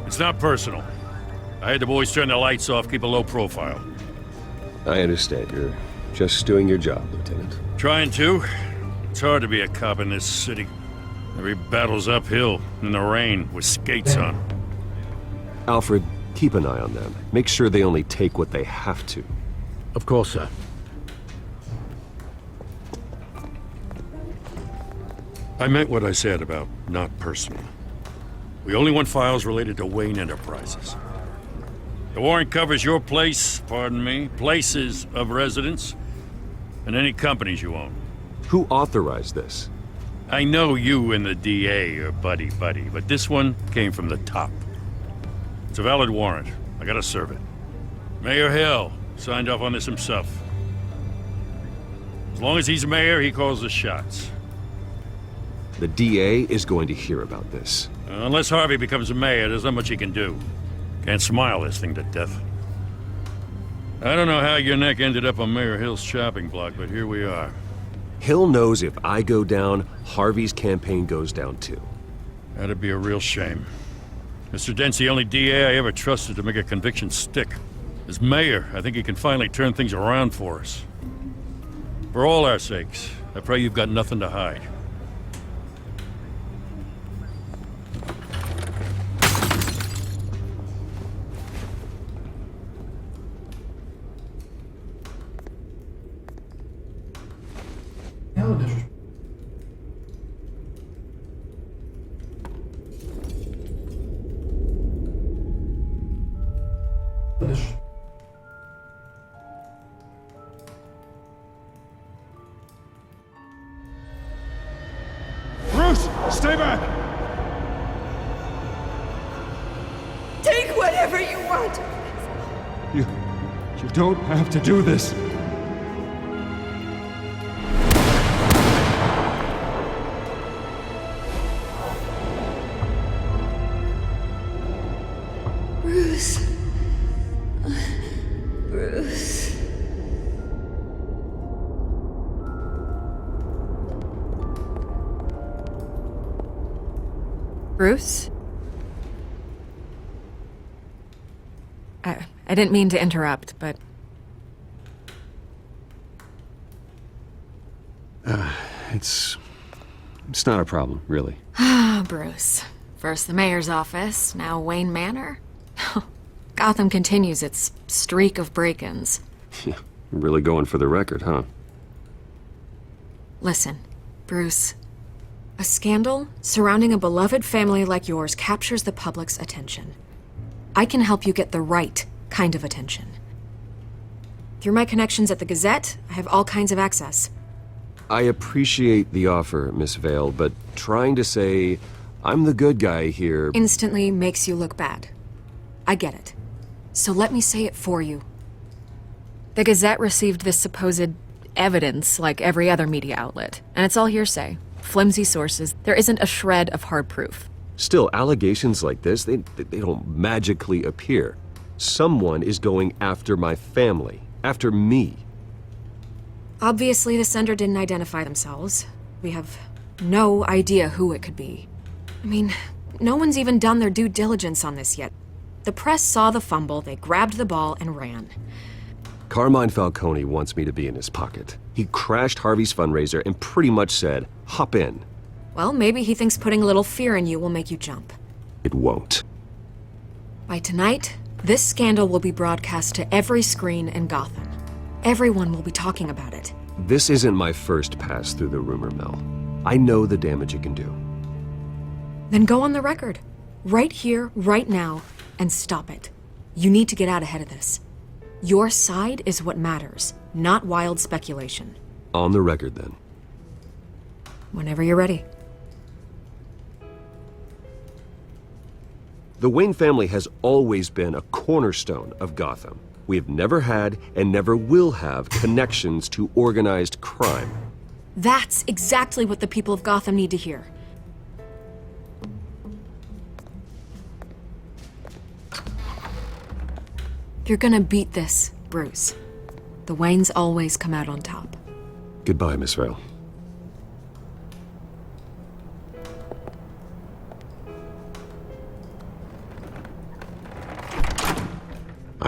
It's not personal. I had the boys turn the lights off, keep a low profile. I understand. You're just doing your job, Lieutenant. Trying to. It's hard to be a cop in this city. Every battle's uphill, in the rain, with skates on. Alfred, keep an eye on them. Make sure they only take what they have to. Of course, sir. I meant what I said about not personal. We only want files related to Wayne Enterprises. The warrant covers your place, pardon me, places of residence, and any companies you own. Who authorized this? I know you and the DA are buddy-buddy, but this one came from the top. It's a valid warrant. I gotta serve it. Mayor Hill signed off on this himself. As long as he's mayor, he calls the shots. The DA is going to hear about this. Unless Harvey becomes a mayor, there's not much he can do. Can't smile this thing to death. I don't know how your neck ended up on Mayor Hill's chopping block, but here we are. Hill knows if I go down, Harvey's campaign goes down too. That'd be a real shame. Mr. Dent's the only DA I ever trusted to make a conviction stick. As mayor, I think he can finally turn things around for us. For all our sakes, I pray you've got nothing to hide. Hell disrespect. Bruce, stay back! Take whatever you want. You don't have to do this. Bruce. Bruce. Bruce? I didn't mean to interrupt, but... It's not a problem, really. Ah, Bruce. First the mayor's office, now Wayne Manor. Gotham continues its streak of break-ins. Yeah, really going for the record, huh? Listen, Bruce. A scandal surrounding a beloved family like yours captures the public's attention. I can help you get the right kind of attention. Through my connections at the Gazette, I have all kinds of access. I appreciate the offer, Miss Vale, but trying to say I'm the good guy here... Instantly makes you look bad. I get it. So let me say it for you. The Gazette received this supposed evidence like every other media outlet, and it's all hearsay. Flimsy sources. There isn't a shred of hard proof. Still, allegations like this, they don't magically appear. Someone is going after my family, after me. Obviously, the sender didn't identify themselves. We have no idea who it could be. I mean, no one's even done their due diligence on this yet. The press saw the fumble, they grabbed the ball and ran. Carmine Falcone wants me to be in his pocket. He crashed Harvey's fundraiser and pretty much said, hop in. Well, maybe he thinks putting a little fear in you will make you jump. It won't. By tonight, this scandal will be broadcast to every screen in Gotham. Everyone will be talking about it. This isn't my first pass through the rumor mill. I know the damage it can do. Then go on the record. Right here, right now, and stop it. You need to get out ahead of this. Your side is what matters, not wild speculation. On the record, then. Whenever you're ready. The Wayne family has always been a cornerstone of Gotham. We have never had and never will have connections to organized crime. That's exactly what the people of Gotham need to hear. You're gonna beat this, Bruce. The Waynes always come out on top. Goodbye, Miss Vale.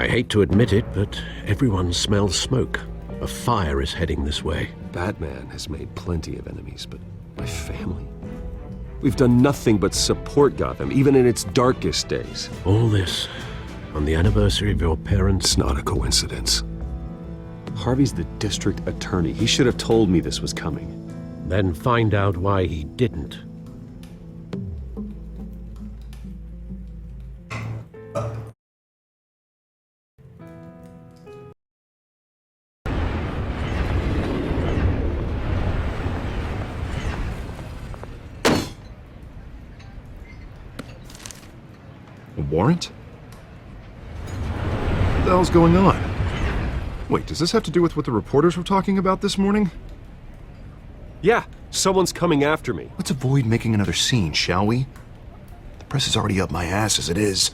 I hate to admit it, but everyone smells smoke. A fire is heading this way. Batman has made plenty of enemies, but my family? We've done nothing but support Gotham, even in its darkest days. All this on the anniversary of your parents'... It's not a coincidence. Harvey's the district attorney. He should have told me this was coming. Then find out why he didn't. A warrant? What the hell's going on? Wait, does this have to do with what the reporters were talking about this morning? Yeah, someone's coming after me. Let's avoid making another scene, shall we? The press is already up my ass as it is.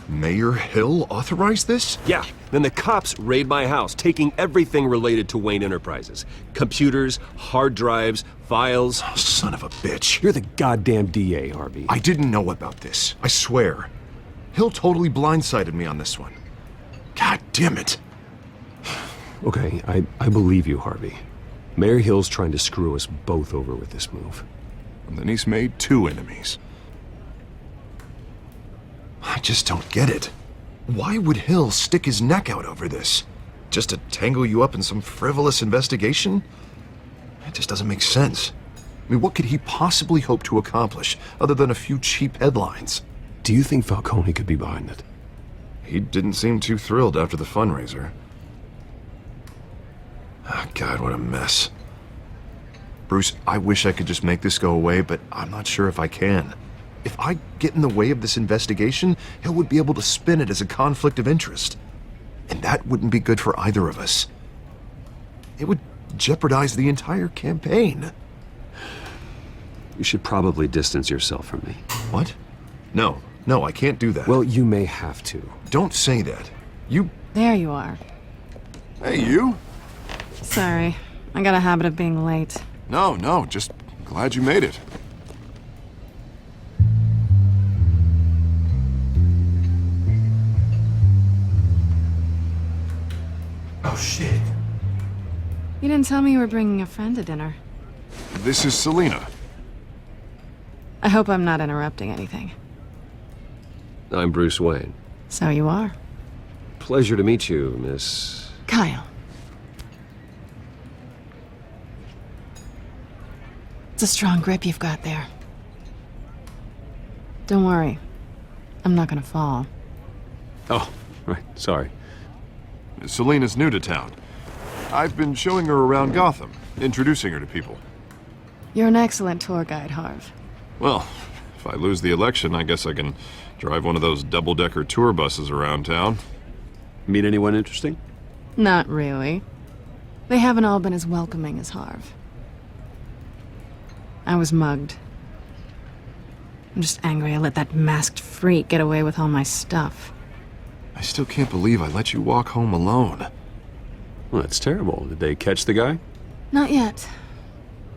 Mayor Hill authorized this? Yeah, then the cops raid my house, taking everything related to Wayne Enterprises. Computers, hard drives, files. Oh, son of a bitch. You're the goddamn DA, Harvey. I didn't know about this. I swear. Hill totally blindsided me on this one. God damn it. Okay, I believe you, Harvey. Mayor Hill's trying to screw us both over with this move. And then he's made 2 enemies. I just don't get it. Why would Hill stick his neck out over this? Just to tangle you up in some frivolous investigation? It just doesn't make sense. I mean, what could he possibly hope to accomplish other than a few cheap headlines? Do you think Falcone could be behind it? He didn't seem too thrilled after the fundraiser. Oh, God, what a mess. Bruce, I wish I could just make this go away, but I'm not sure if I can. If I get in the way of this investigation, Hill would be able to spin it as a conflict of interest. And that wouldn't be good for either of us. It would jeopardize the entire campaign. You should probably distance yourself from me. What? No, I can't do that. Well, you may have to. Don't say that. You... There you are. Hey, you? Sorry. I got a habit of being late. No, just glad you made it. Oh, shit. You didn't tell me you were bringing a friend to dinner. This is Selina. I hope I'm not interrupting anything. I'm Bruce Wayne. So you are. Pleasure to meet you, Miss... Kyle. It's a strong grip you've got there. Don't worry. I'm not gonna fall. Oh, right, sorry. Selina's new to town. I've been showing her around Gotham, introducing her to people. You're an excellent tour guide, Harv. Well, if I lose the election, I guess I can drive one of those double-decker tour buses around town. Meet anyone interesting? Not really. They haven't all been as welcoming as Harv. I was mugged. I'm just angry I let that masked freak get away with all my stuff. I still can't believe I let you walk home alone. Well, that's terrible. Did they catch the guy? Not yet.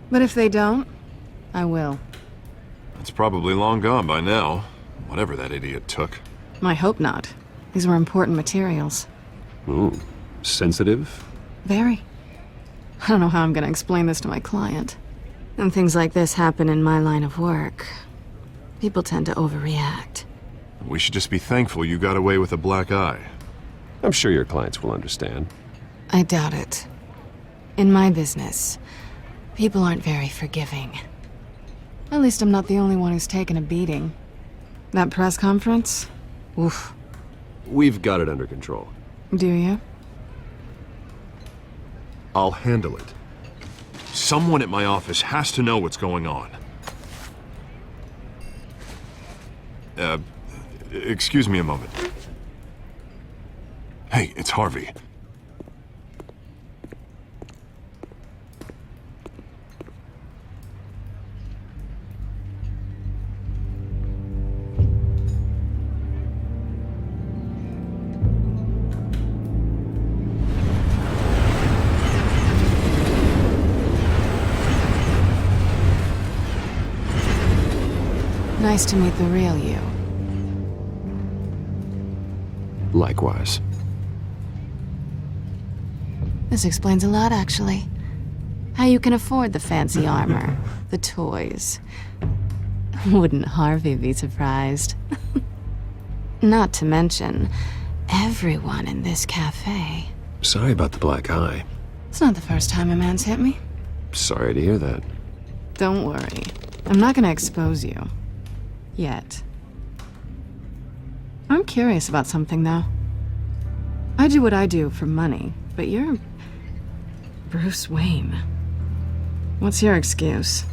But if they don't, I will. It's probably long gone by now, whatever that idiot took. I hope not. These were important materials. Ooh, sensitive? Very. I don't know how I'm gonna explain this to my client. And things like this happen in my line of work. People tend to overreact. We should just be thankful you got away with a black eye. I'm sure your clients will understand. I doubt it. In my business, people aren't very forgiving. At least I'm not the only one who's taken a beating. That press conference? Oof. We've got it under control. Do you? I'll handle it. Someone at my office has to know what's going on. Excuse me a moment. Hey, it's Harvey. Nice to meet the real you. Likewise. This explains a lot, actually. How you can afford the fancy armor, the toys. Wouldn't Harvey be surprised? Not to mention, everyone in this cafe. Sorry about the black eye. It's not the first time a man's hit me. Sorry to hear that. Don't worry. I'm not gonna expose you. Yet. I'm curious about something, though. I do what I do for money, but you're... Bruce Wayne. What's your excuse?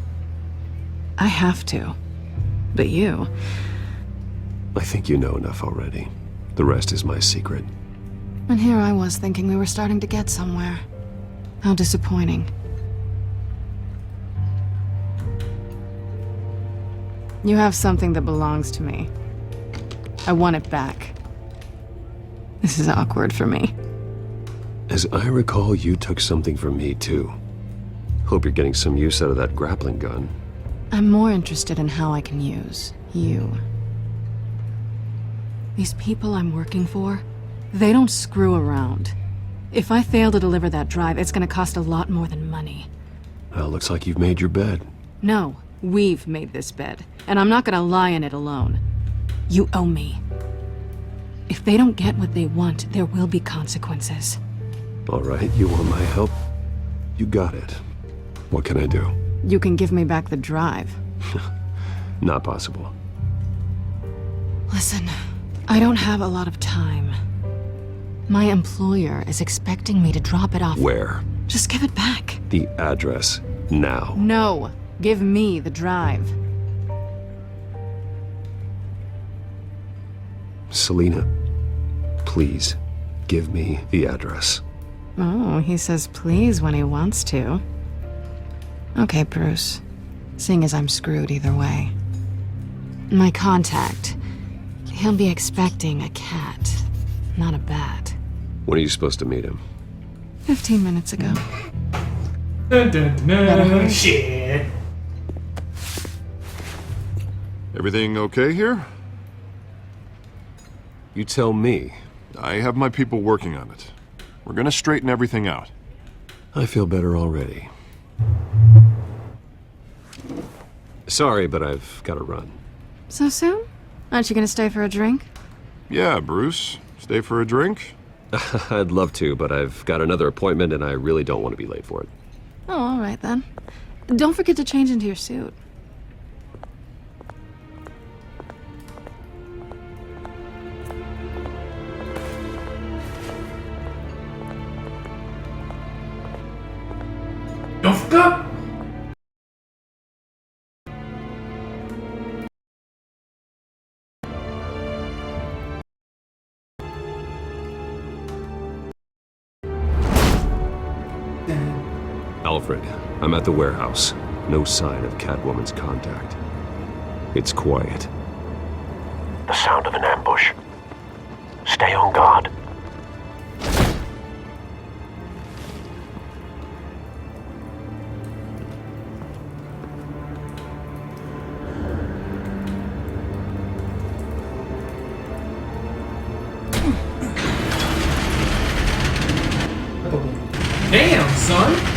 I have to. But you... I think you know enough already. The rest is my secret. And here I was thinking we were starting to get somewhere. How disappointing. You have something that belongs to me. I want it back. This is awkward for me. As I recall, you took something from me, too. Hope you're getting some use out of that grappling gun. I'm more interested in how I can use you. These people I'm working for, they don't screw around. If I fail to deliver that drive, it's gonna cost a lot more than money. Well, looks like you've made your bed. No, we've made this bed, and I'm not gonna lie in it alone. You owe me. If they don't get what they want, there will be consequences. All right, you want my help? You got it. What can I do? You can give me back the drive. Not possible. Listen, I don't have a lot of time. My employer is expecting me to drop it off. Where? Just give it back. The address, now. No, give me the drive. Selina, please, give me the address. Oh, he says please when he wants to. Okay, Bruce. Seeing as I'm screwed either way. My contact. He'll be expecting a cat, not a bat. When are you supposed to meet him? 15 minutes ago. Dun, dun, dun, dun. Shit. Everything okay here? You tell me. I have my people working on it. We're gonna straighten everything out. I feel better already. Sorry, but I've got to run. So soon? Aren't you gonna stay for a drink? Yeah, Bruce. Stay for a drink? I'd love to, but I've got another appointment and I really don't want to be late for it. Oh, all right then. Don't forget to change into your suit. Don't forget. Alfred, I'm at the warehouse. No sign of Catwoman's contact. It's quiet. The sound of an ambush. Stay on guard. Damn, son.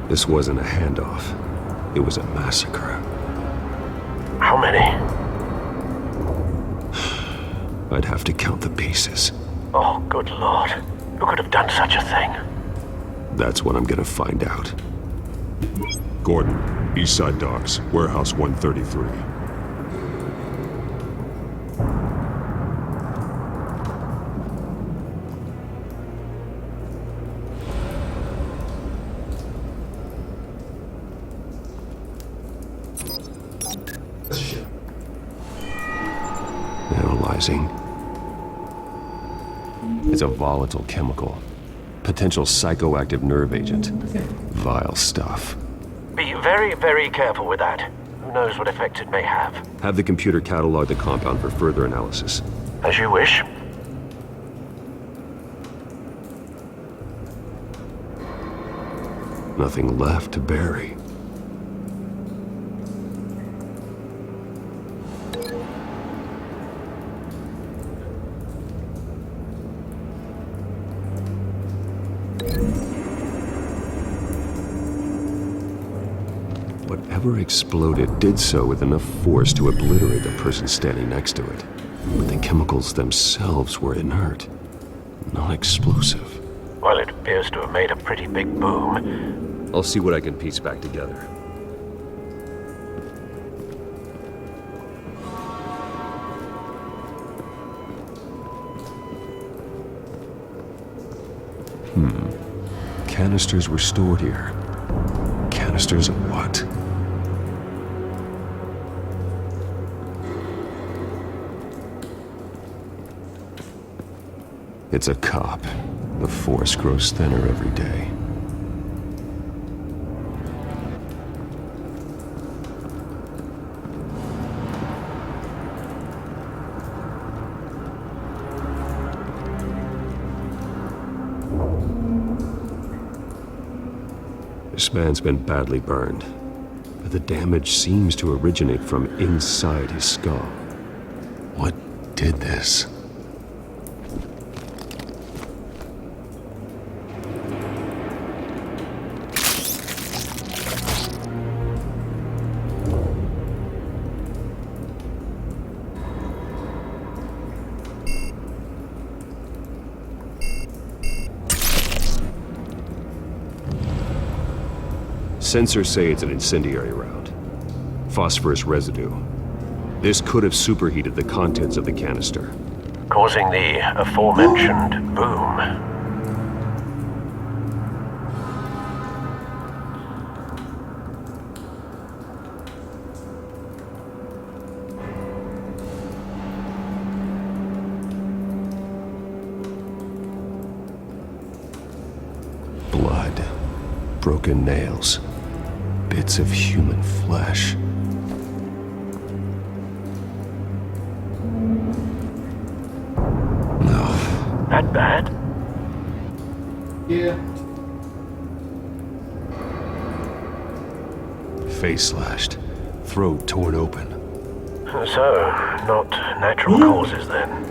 This wasn't a handoff. It was a massacre. How many? I'd have to count the pieces. Oh, good lord. Who could have done such a thing? That's what I'm gonna find out. Gordon, Eastside Docks, Warehouse 133. Analyzing. It's a volatile chemical. Potential psychoactive nerve agent. Vile stuff. Be very, very careful with that. Who knows what effect it may have. Have the computer catalog the compound for further analysis. As you wish. Nothing left to bury. whatever exploded did so with enough force to obliterate the person standing next to it. But the chemicals themselves were inert, non-explosive. Well, it appears to have made a pretty big boom. I'll see what I can piece back together. Canisters were stored here. Canisters of what? It's a cop. The force grows thinner every day. This man's been badly burned, but the damage seems to originate from inside his skull. What did this? Sensors say it's an incendiary round. Phosphorus residue. This could have superheated the contents of the canister, Causing the aforementioned boom. Blood, broken nails, bits of human flesh. That bad? Yeah. Face slashed, throat torn open. So, not natural causes then.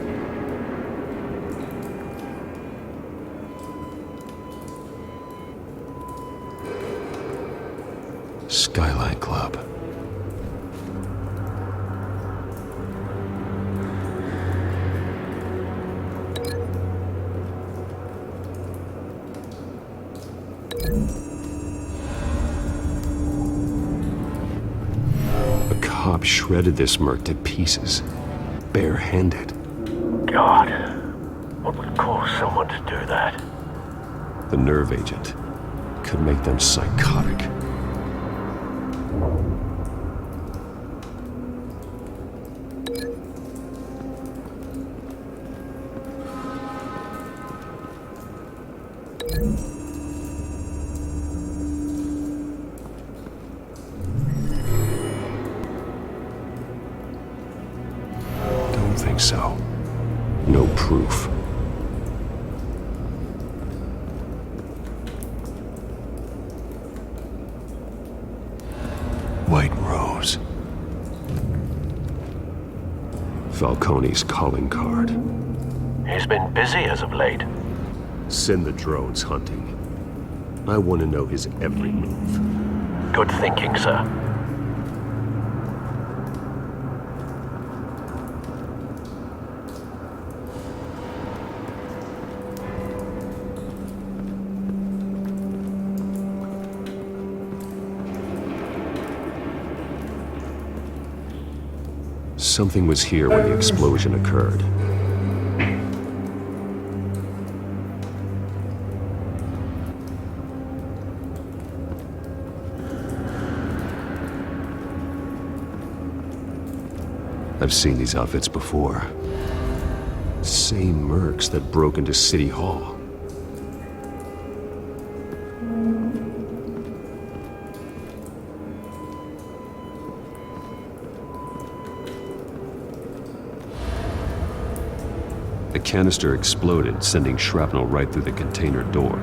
Skyline Club. A cop shredded this merc to pieces, barehanded. God, what would cause someone to do that? The nerve agent could make them psychotic. Don't think so. No proof. White Rose. Falcone's calling card. He's been busy as of late. Send the drones hunting. I want to know his every move. Good thinking, sir. Something was here when the explosion occurred. I've seen these outfits before. Same mercs that broke into City Hall. The canister exploded, sending shrapnel right through the container door.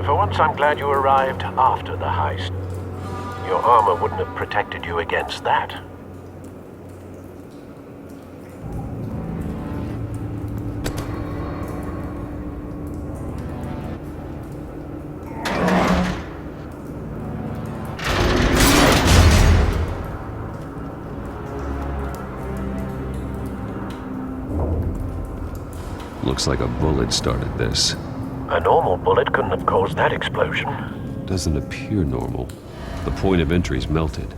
For once, I'm glad you arrived after the heist. Your armor wouldn't have protected you against that. Looks like a bullet started this. A normal bullet couldn't have caused that explosion. Doesn't appear normal. The point of entry's melted.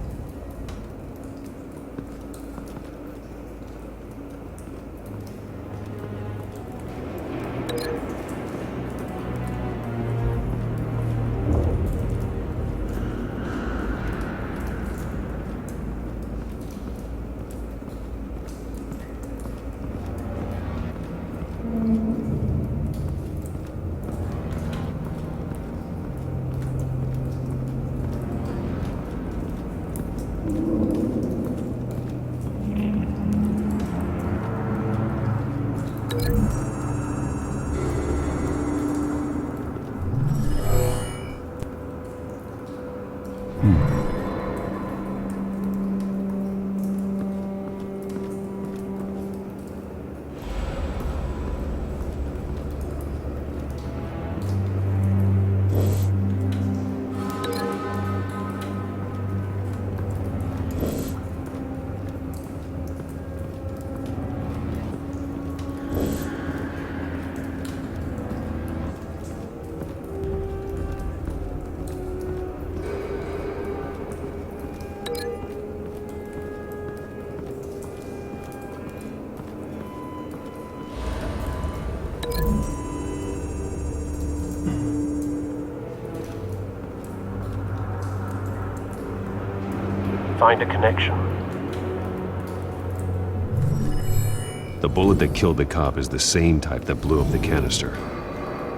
Find a connection. The bullet that killed the cop is the same type that blew up the canister.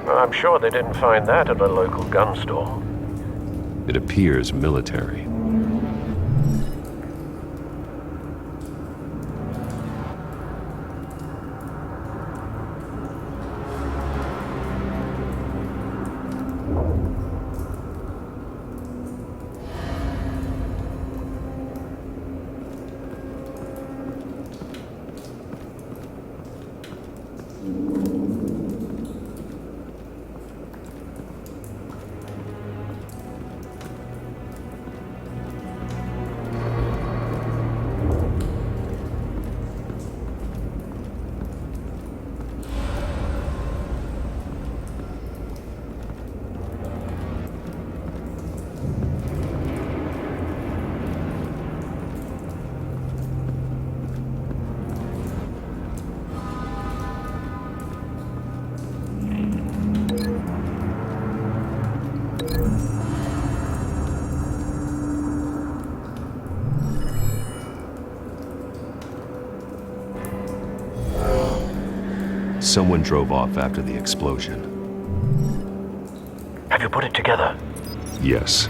I'm sure they didn't find that at a local gun store. It appears military. Someone drove off after the explosion. Have you put it together? Yes.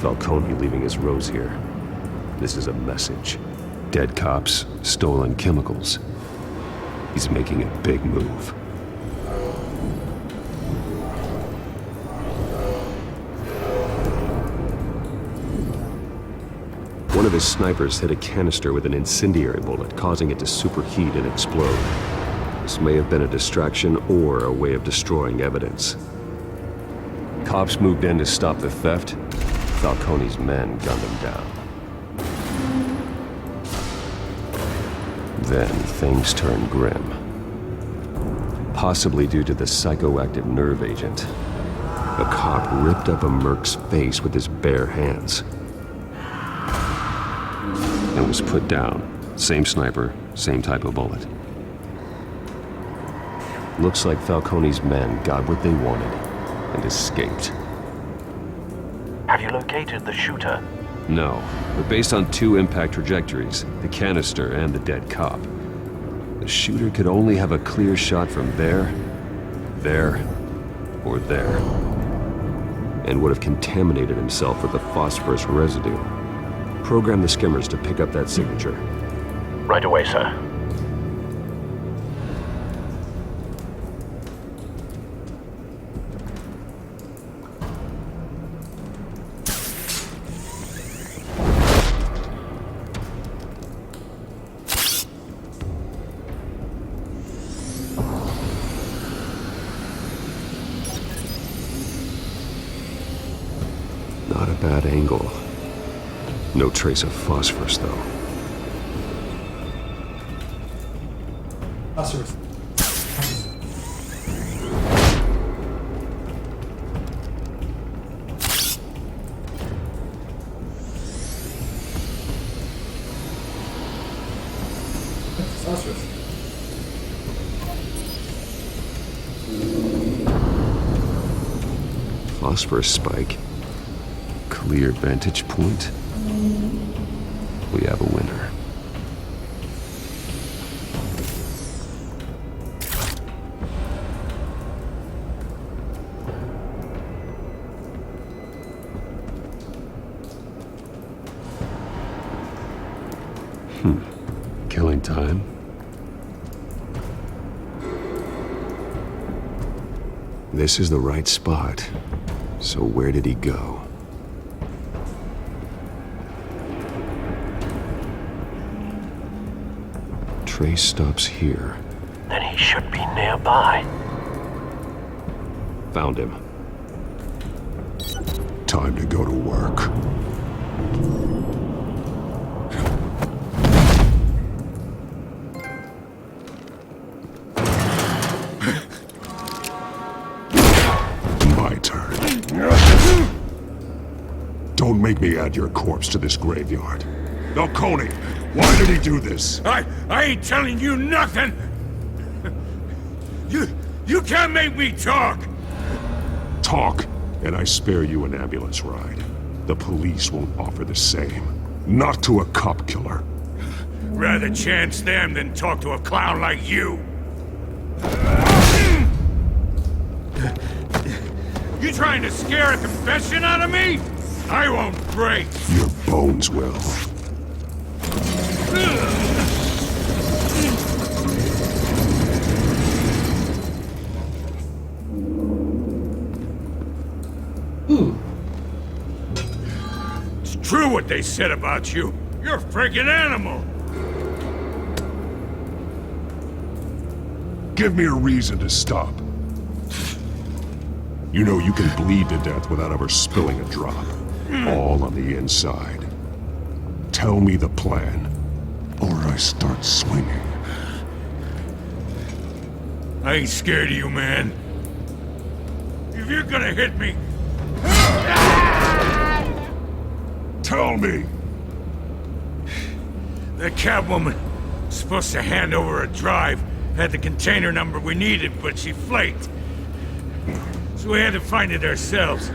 Falcone leaving his rose here. This is a message. Dead cops, stolen chemicals. He's making a big move. One of his snipers hit a canister with an incendiary bullet, causing it to superheat and explode. This may have been a distraction or a way of destroying evidence. Cops moved in to stop the theft. Falcone's men gunned him down. Then things turned grim. Possibly due to the psychoactive nerve agent. A cop ripped up a merc's face with his bare hands. And was put down. Same sniper, same type of bullet. Looks like Falcone's men got what they wanted and escaped. Have you located the shooter? No, but based on two impact trajectories, the canister and the dead cop, the shooter could only have a clear shot from there, or there, and would have contaminated himself with the phosphorus residue. Program the skimmers to pick up that signature. Right away, sir. Not a bad angle. No trace of phosphorus, though. Phosphorus. Phosphorus. Phosphorus spike. Clear vantage point. We have a winner. Killing time. This is the right spot. So where did he go? Trace stops here. Then he should be nearby. Found him. Time to go to work. My turn. Don't make me add your corpse to this graveyard. Falcone, why did he do this? I ain't telling you nothing! You can't make me talk! Talk, and I spare you an ambulance ride. The police won't offer the same. Not to a cop killer. Rather chance them than talk to a clown like you. You trying to scare a confession out of me? I won't break. Your bones will. It's true what they said about you. You're a freaking animal. Give me a reason to stop. You know you can bleed to death without ever spilling a drop. All on the inside. Tell me the plan, or I start swinging. I ain't scared of you, man. If you're gonna hit me... Tell me! The Catwoman was supposed to hand over a drive. Had the container number we needed, but she flaked. So we had to find it ourselves.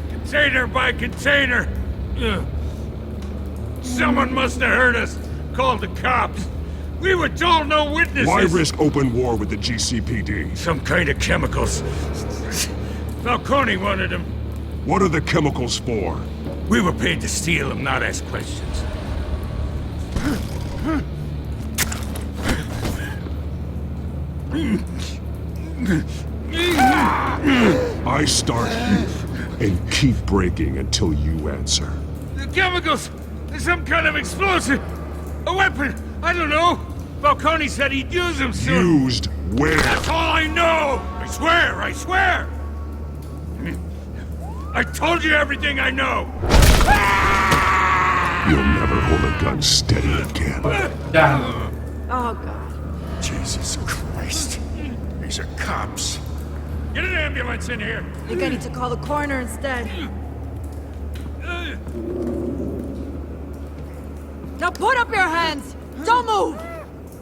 Container by container. Someone must have heard us. Called the cops. We were told no witnesses. Why risk open war with the GCPD? Some kind of chemicals. Falcone wanted them. What are the chemicals for? We were paid to steal them, not ask questions. I start here and keep breaking until you answer. The chemicals! There's some kind of explosive! A weapon! I don't know! Falcone said he'd use them soon! Used where? That's all I know! I swear! I swear! I told you everything I know! You'll never hold a gun steady again. Oh, God. Jesus Christ. These are cops. Get an ambulance in here! I think I need to call the coroner instead. Now put up your hands! Don't move!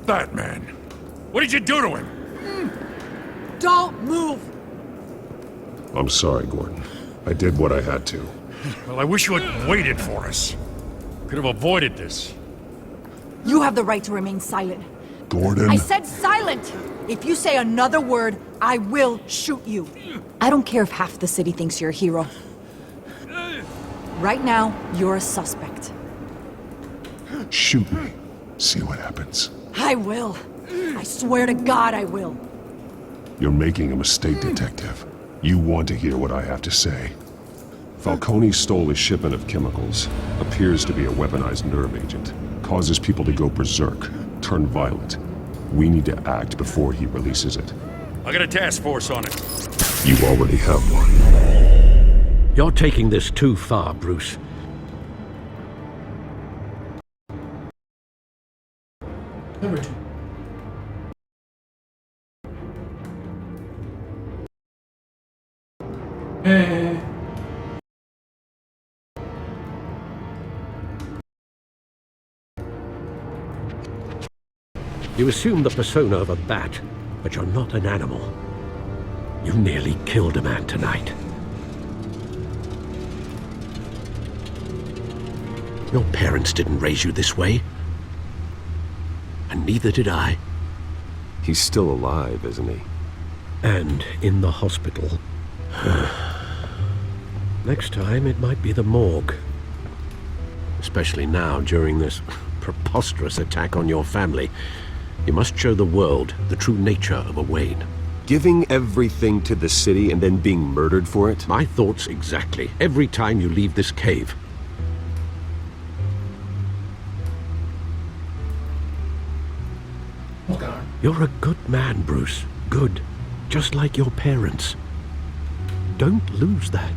Batman, what did you do to him? Don't move! I'm sorry, Gordon. I did what I had to. Well, I wish you had waited for us. Could have avoided this. You have the right to remain silent. Gordon? I said silent! If you say another word, I will shoot you. I don't care if half the city thinks you're a hero. Right now, you're a suspect. Shoot me. See what happens. I will. I swear to God I will. You're making a mistake, Detective. You want to hear what I have to say. Falcone stole a shipment of chemicals. Appears to be a weaponized nerve agent. Causes people to go berserk, turn violent. We need to act before he releases it. I got a task force on it. You already have one. You're taking this too far, Bruce. Number 2. You assume the persona of a bat, but you're not an animal. You nearly killed a man tonight. Your parents didn't raise you this way. And neither did I. He's still alive, isn't he? And in the hospital. Next time, it might be the morgue. Especially now, during this preposterous attack on your family. You must show the world the true nature of a Wayne. Giving everything to the city and then being murdered for it? My thoughts exactly. Every time you leave this cave. You're a good man, Bruce. Good. Just like your parents. Don't lose that.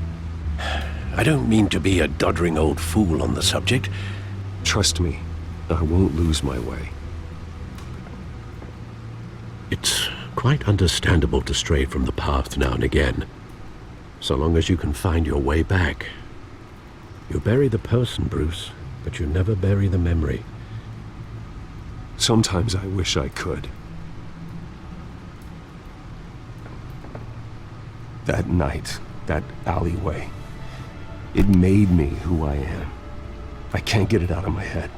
I don't mean to be a doddering old fool on the subject. Trust me, I won't lose my way. It's quite understandable to stray from the path now and again. So long as you can find your way back. You bury the person, Bruce, but you never bury the memory. Sometimes I wish I could. That night, that alleyway, it made me who I am. I can't get it out of my head.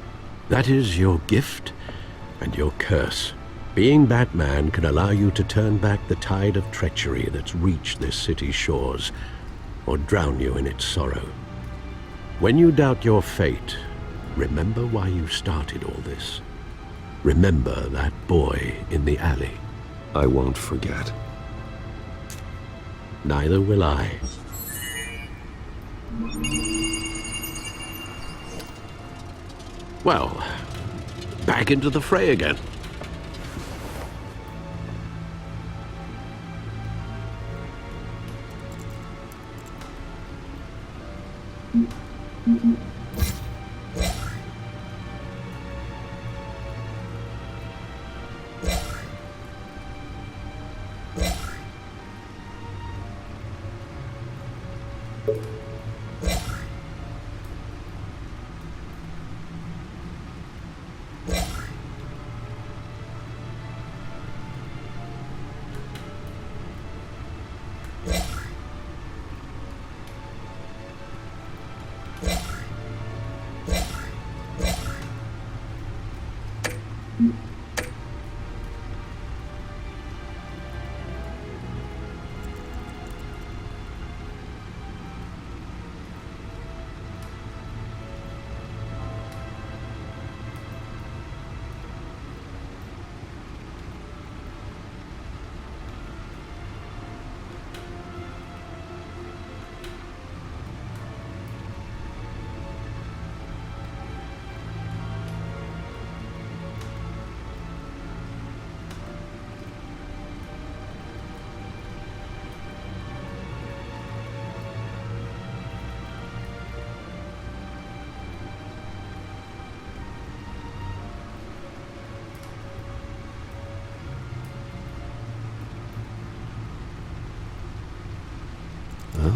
That is your gift and your curse. Being Batman can allow you to turn back the tide of treachery that's reached this city's shores, or drown you in its sorrow. When you doubt your fate, remember why you started all this. Remember that boy in the alley. I won't forget. Neither will I. Well, back into the fray again.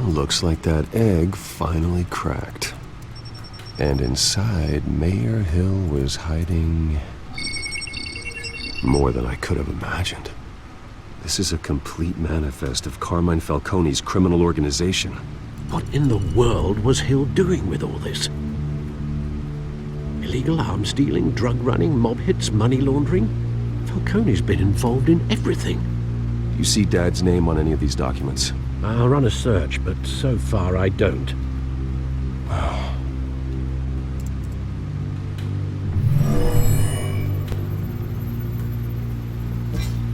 Looks like that egg finally cracked. And inside, Mayor Hill was hiding more than I could have imagined. This is a complete manifest of Carmine Falcone's criminal organization. What in the world was Hill doing with all this? Illegal arms dealing, drug running, mob hits, money laundering? Falcone's been involved in everything. You see Dad's name on any of these documents? I'll run a search, but so far I don't.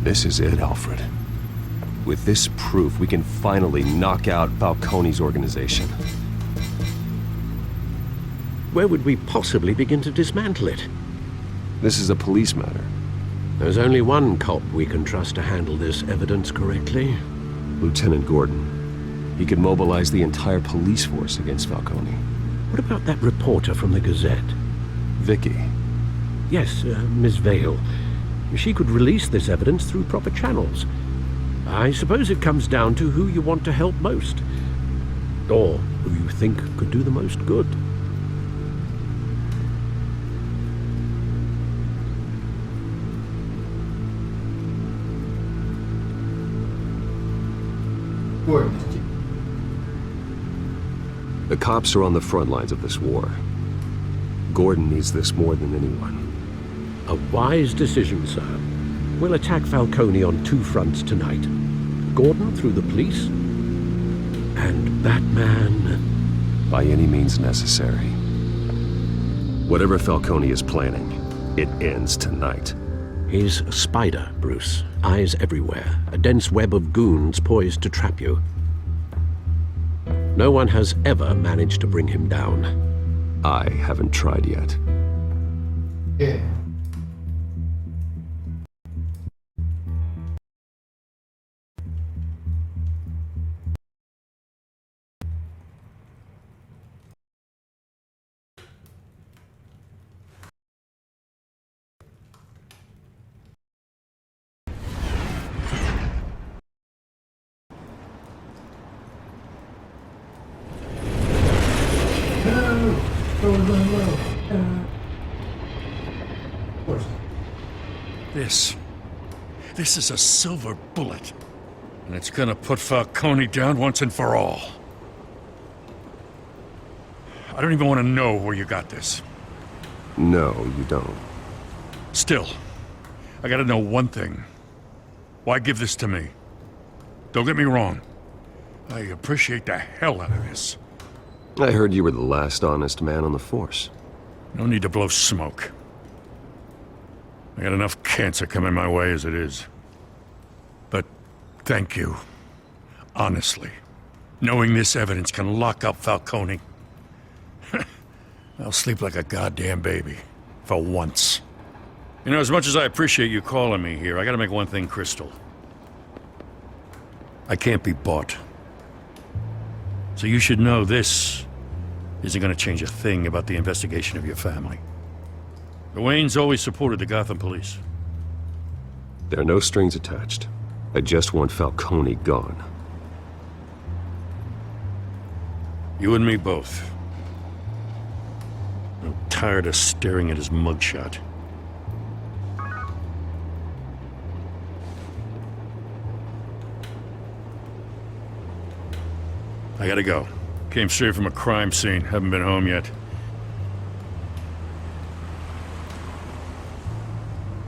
This is it, Alfred. With this proof, we can finally knock out Falcone's organization. Where would we possibly begin to dismantle it? This is a police matter. There's only one cop we can trust to handle this evidence correctly. Lieutenant Gordon. He could mobilize the entire police force against Falcone. What about that reporter from the Gazette? Vicky. Yes, Miss Vale. She could release this evidence through proper channels. I suppose it comes down to who you want to help most. Or who you think could do the most good. The cops are on the front lines of this war. Gordon needs this more than anyone. A wise decision, sir. We'll attack Falcone on 2 fronts tonight. Gordon through the police, and Batman... by any means necessary. Whatever Falcone is planning, it ends tonight. He's a spider, Bruce. Eyes everywhere. A dense web of goons poised to trap you. No one has ever managed to bring him down. I haven't tried yet. Yeah. This is a silver bullet. And it's gonna put Falcone down once and for all. I don't even want to know where you got this. No, you don't. Still, I gotta know one thing. Why give this to me? Don't get me wrong. I appreciate the hell out of this. I heard you were the last honest man on the force. No need to blow smoke. I got enough cancer coming my way as it is. But thank you. Honestly. Knowing this evidence can lock up Falcone. I'll sleep like a goddamn baby. For once. You know, as much as I appreciate you calling me here, I gotta make one thing crystal. I can't be bought. So you should know this isn't gonna change a thing about the investigation of your family. The Waynes always supported the Gotham police. There are no strings attached. I just want Falcone gone. You and me both. I'm tired of staring at his mugshot. I gotta go. Came straight from a crime scene. Haven't been home yet.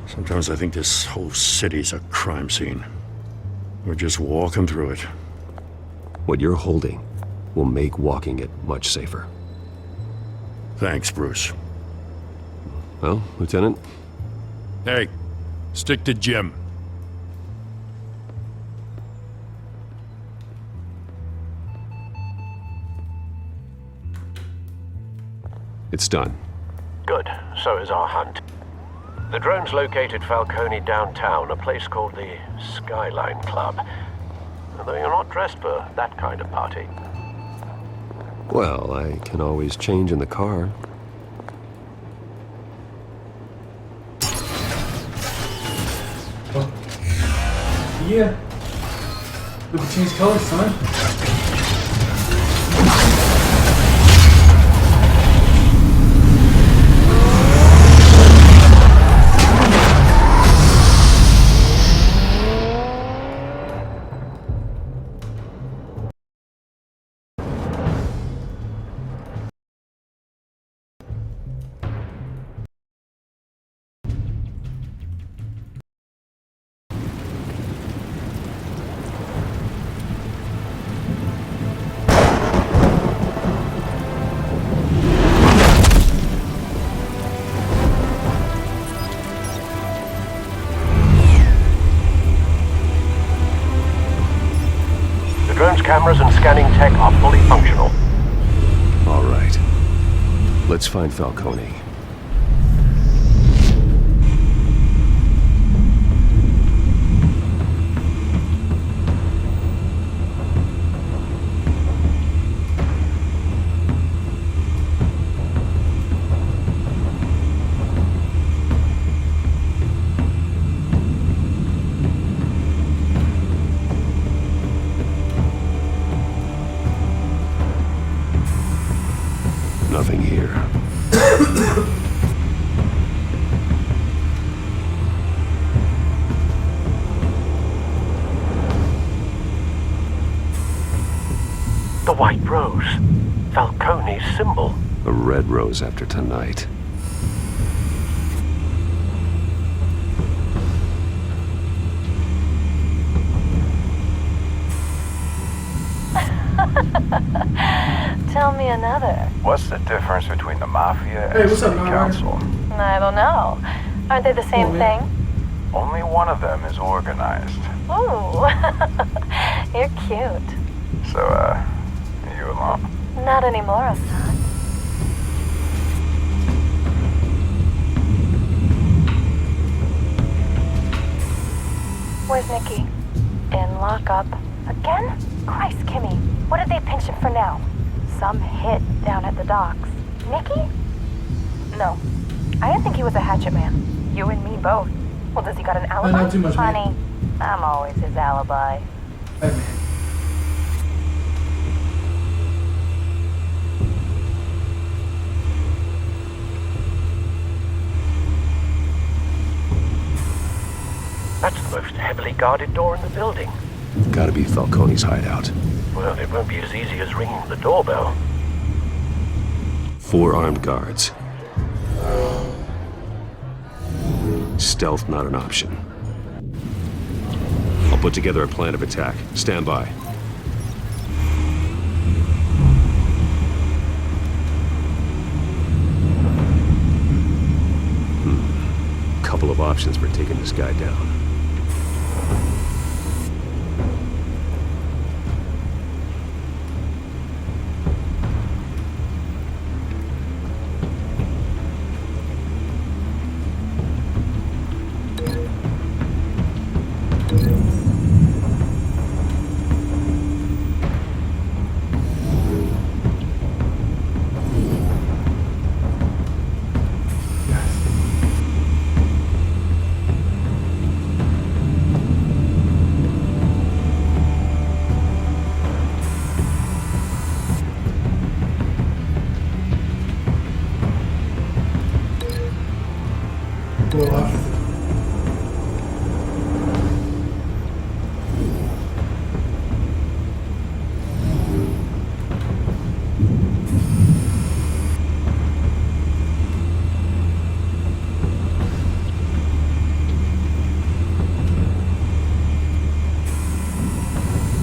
Sometimes I think this whole city's a crime scene. We're just walking through it. What you're holding will make walking it much safer. Thanks, Bruce. Well, Lieutenant? Hey, stick to Jim. It's done. Good. So is our hunt. The drones located Falcone downtown, a place called the Skyline Club. Though you're not dressed for that kind of party. Well, I can always change in the car. Yeah. We can change colors, son. Cameras and scanning tech are fully functional. All right. Let's find Falcone. The white rose. Falcone's symbol. A red rose after tonight. Tell me another. What's the difference between the Mafia Hey, and what's up, City Mara? Council? I don't know. Aren't they the same thing? Only one of them is organized. Ooh, you're cute. So, you alone? Not anymore, I'm not. Where's Nikki? In lockup. Again? Christ, Kimmy. What did they pinch him for now? Some hit down at the docks. Nikki? No. I didn't think he was a hatchet man. You and me both. Well, does he got an alibi? not too much, man. Honey, I'm always his alibi. Hey, man. That's the most heavily guarded door in the building. Gotta be Falcone's hideout. Well, it won't be as easy as ringing the doorbell. 4 armed guards. Stealth not an option. I'll put together a plan of attack. Stand by. Couple of options for taking this guy down.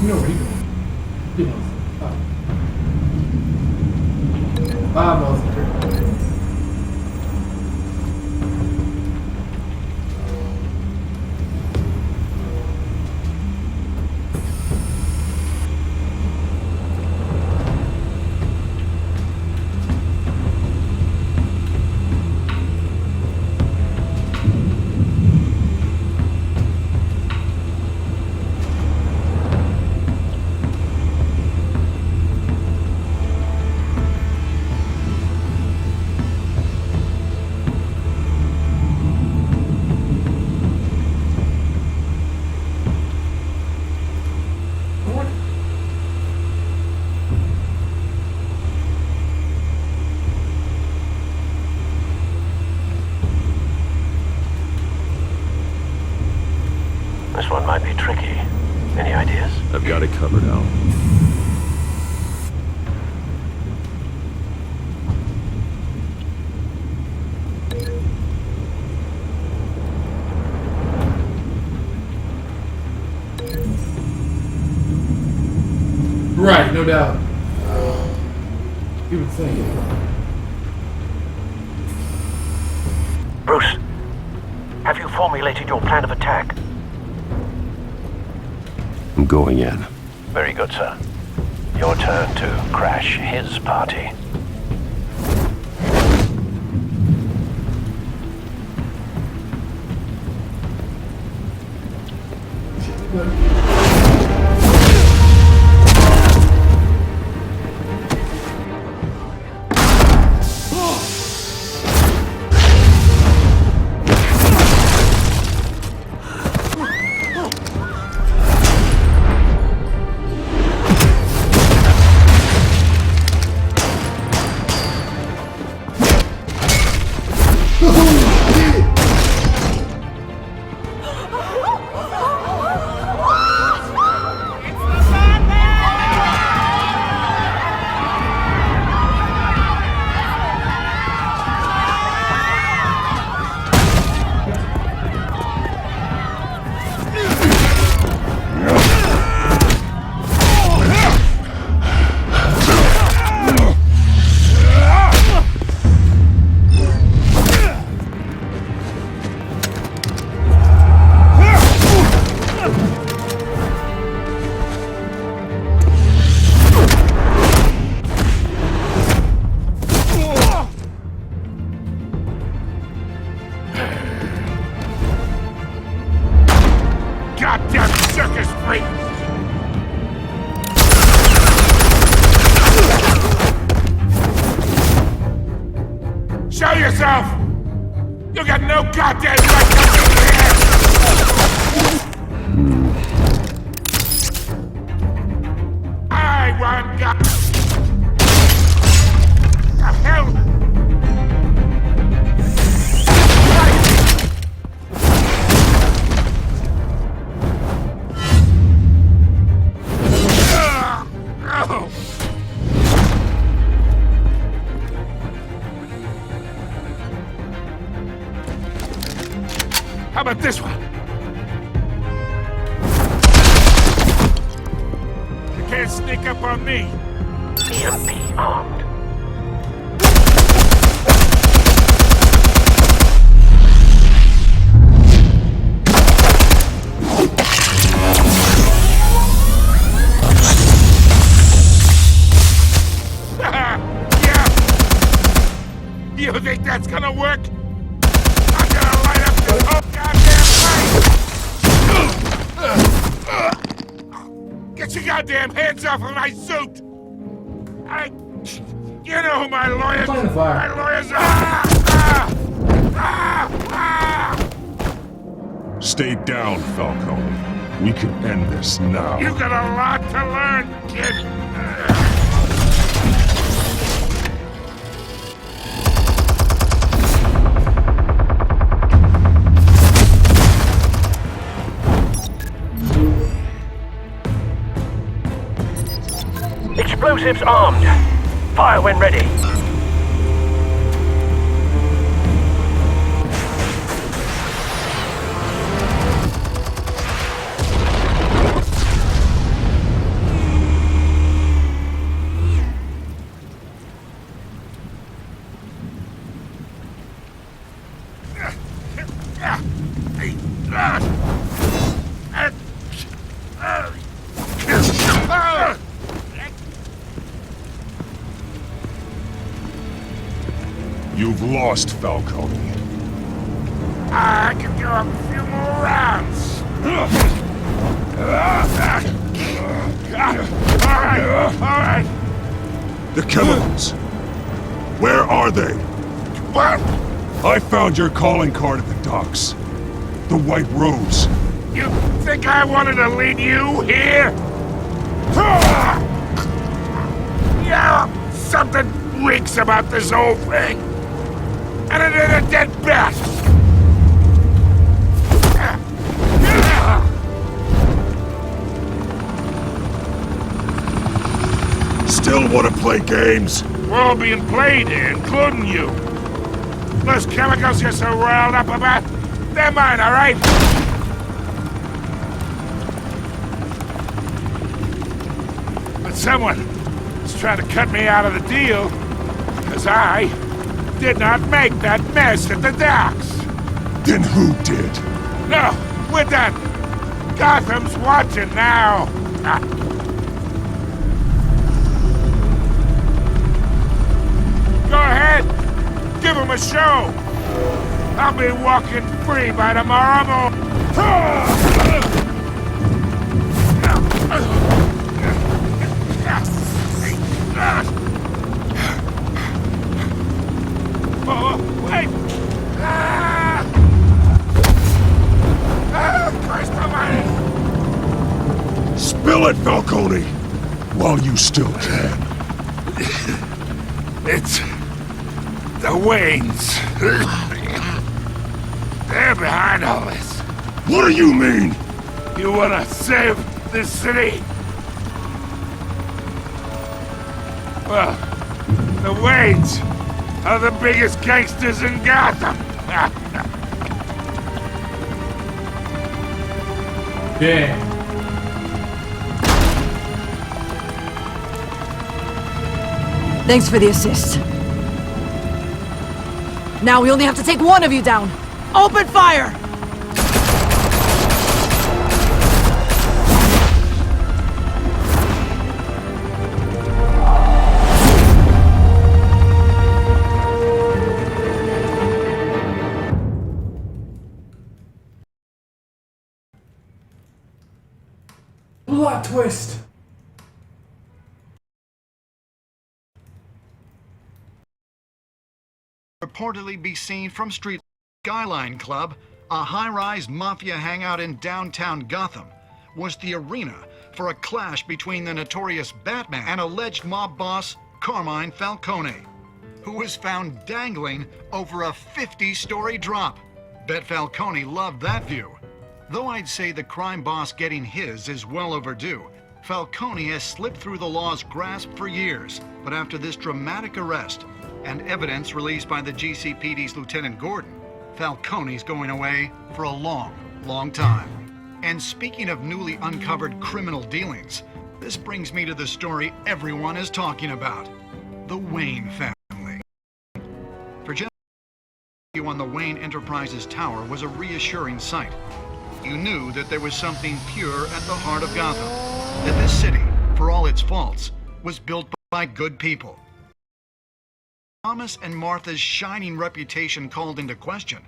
You know where he going. He knows. Bob knows. This one might be tricky. Any ideas? I've got it covered, Al. Right, no doubt. You would think. Bruce, have you formulated your plan of attack? I'm going in. Very good, sir. Your turn to crash his party. yourself! You got no goddamn right to be here! I want God. The hell? How about this one? You can't sneak up on me. EMP armed. Yeah. You think that's gonna work? I'm gonna light up this whole goddamn place! Get your goddamn hands off of my suit! You know who my lawyers... My lawyers are! Stay down, Falcone. We can end this now. You got a lot to learn, kid! Explosives armed. Fire when ready. You've lost, Falcone. I can go a few more rounds. All right. The chemicals. Where are they? What? I found your calling card at the docks. The White Rose. You think I wanted to lead you here? Yeah, something reeks about this whole thing. And it is a dead bat! Still want to play games? We're all being played here, including you. Those chemicals you're so riled up about, they're mine, all right? But someone is trying to cut me out of the deal, because I did not make that mess at the docks. Then who did? No, we're done. Gotham's watching now. Go ahead. Give him a show. I'll be walking free by tomorrow morning. Oh, wait! Christ almighty! Spill it, Falcone! While you still can. It's... the Waynes. They're behind all this. What do you mean? You wanna save this city? Well, the Waynes are the biggest gangsters in Gotham. Yeah. Thanks for the assist. Now we only have to take one of you down. Open fire! Plot twist. reportedly be seen from Street Skyline Club, a high-rise mafia hangout in downtown Gotham, was the arena for a clash between the notorious Batman and alleged mob boss Carmine Falcone, who was found dangling over a 50-story drop. Bet Falcone loved that view. Though I'd say the crime boss getting his is well overdue, Falcone has slipped through the law's grasp for years. But after this dramatic arrest and evidence released by the GCPD's Lieutenant Gordon, Falcone's going away for a long, long time. And speaking of newly uncovered criminal dealings, this brings me to the story everyone is talking about: the Wayne family. For Jeff, you on the Wayne Enterprises tower was a reassuring sight. You knew that there was something pure at the heart of Gotham, that this city, for all its faults, was built by good people. Thomas and Martha's shining reputation called into question,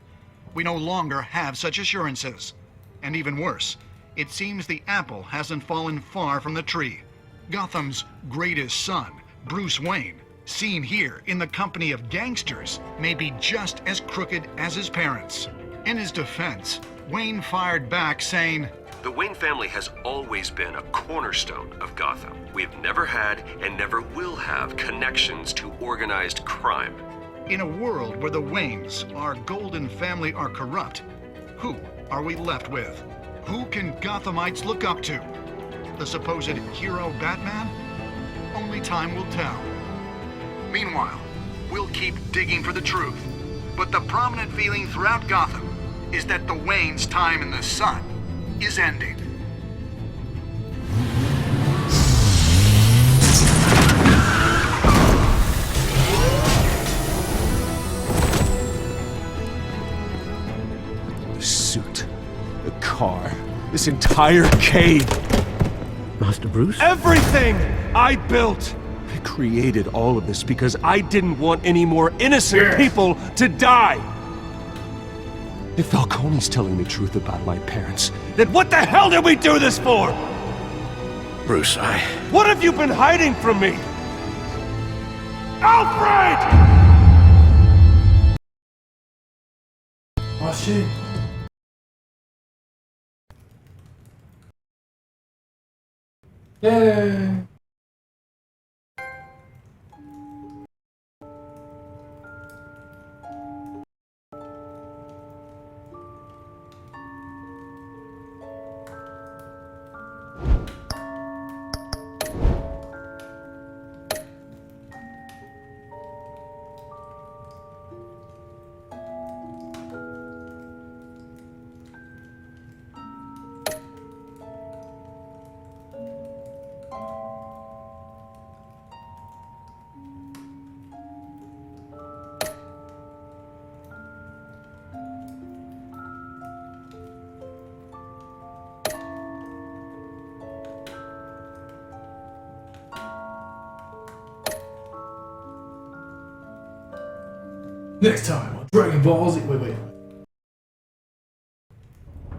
we no longer have such assurances. And even worse, it seems the apple hasn't fallen far from the tree. Gotham's greatest son, Bruce Wayne, seen here in the company of gangsters, may be just as crooked as his parents. In his defense, Wayne fired back saying, "The Wayne family has always been a cornerstone of Gotham. We've never had and never will have connections to organized crime." In a world where the Waynes, our golden family, are corrupt, who are we left with? Who can Gothamites look up to? The supposed hero Batman? Only time will tell. Meanwhile, we'll keep digging for the truth. But the prominent feeling throughout Gotham is that the Waynes' time in the sun is ending. The suit, the car, this entire cave. Master Bruce? Everything I built! I created all of this because I didn't want any more innocent people to die! If Falcone's telling the truth about my parents, then what the hell did we do this for? Bruce, What have you been hiding from me? Alfred! Oh shit. Yay. Next time on Dragon Ball Z. Wait.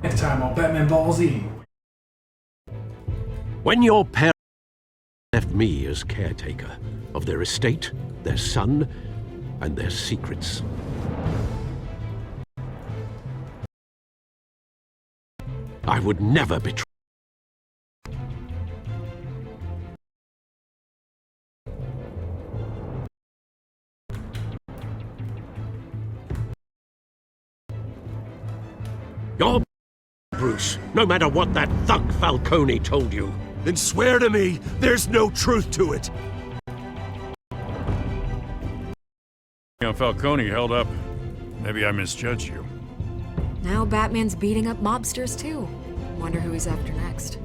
Next time on Batman Ball Z. when your parents left me as caretaker of their estate, their son, and their secrets. I would never betray. You're Bruce, no matter what that thug Falcone told you. Then swear to me there's no truth to it. Falcone held up. Maybe I misjudged you. Now Batman's beating up mobsters too. Wonder who he's after next.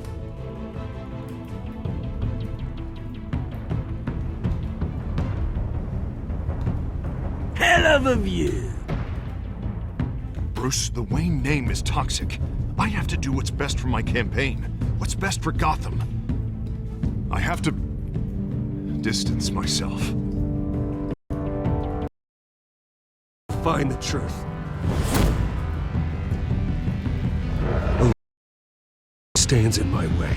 Hell of a view. Bruce, the Wayne name is toxic. I have to do what's best for my campaign. What's best for Gotham. I have to distance myself. Find the truth. Stands in my way.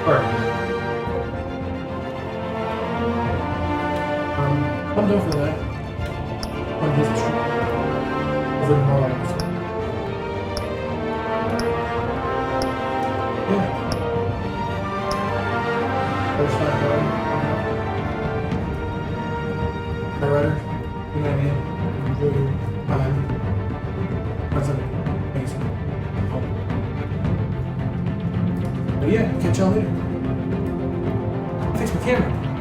Alright. I'm done for that. On business trip. Over tomorrow. Yeah. First time going. Alright. You know what I mean? Enjoy your time. That's amazing. But yeah, catch y'all later. Fix my camera.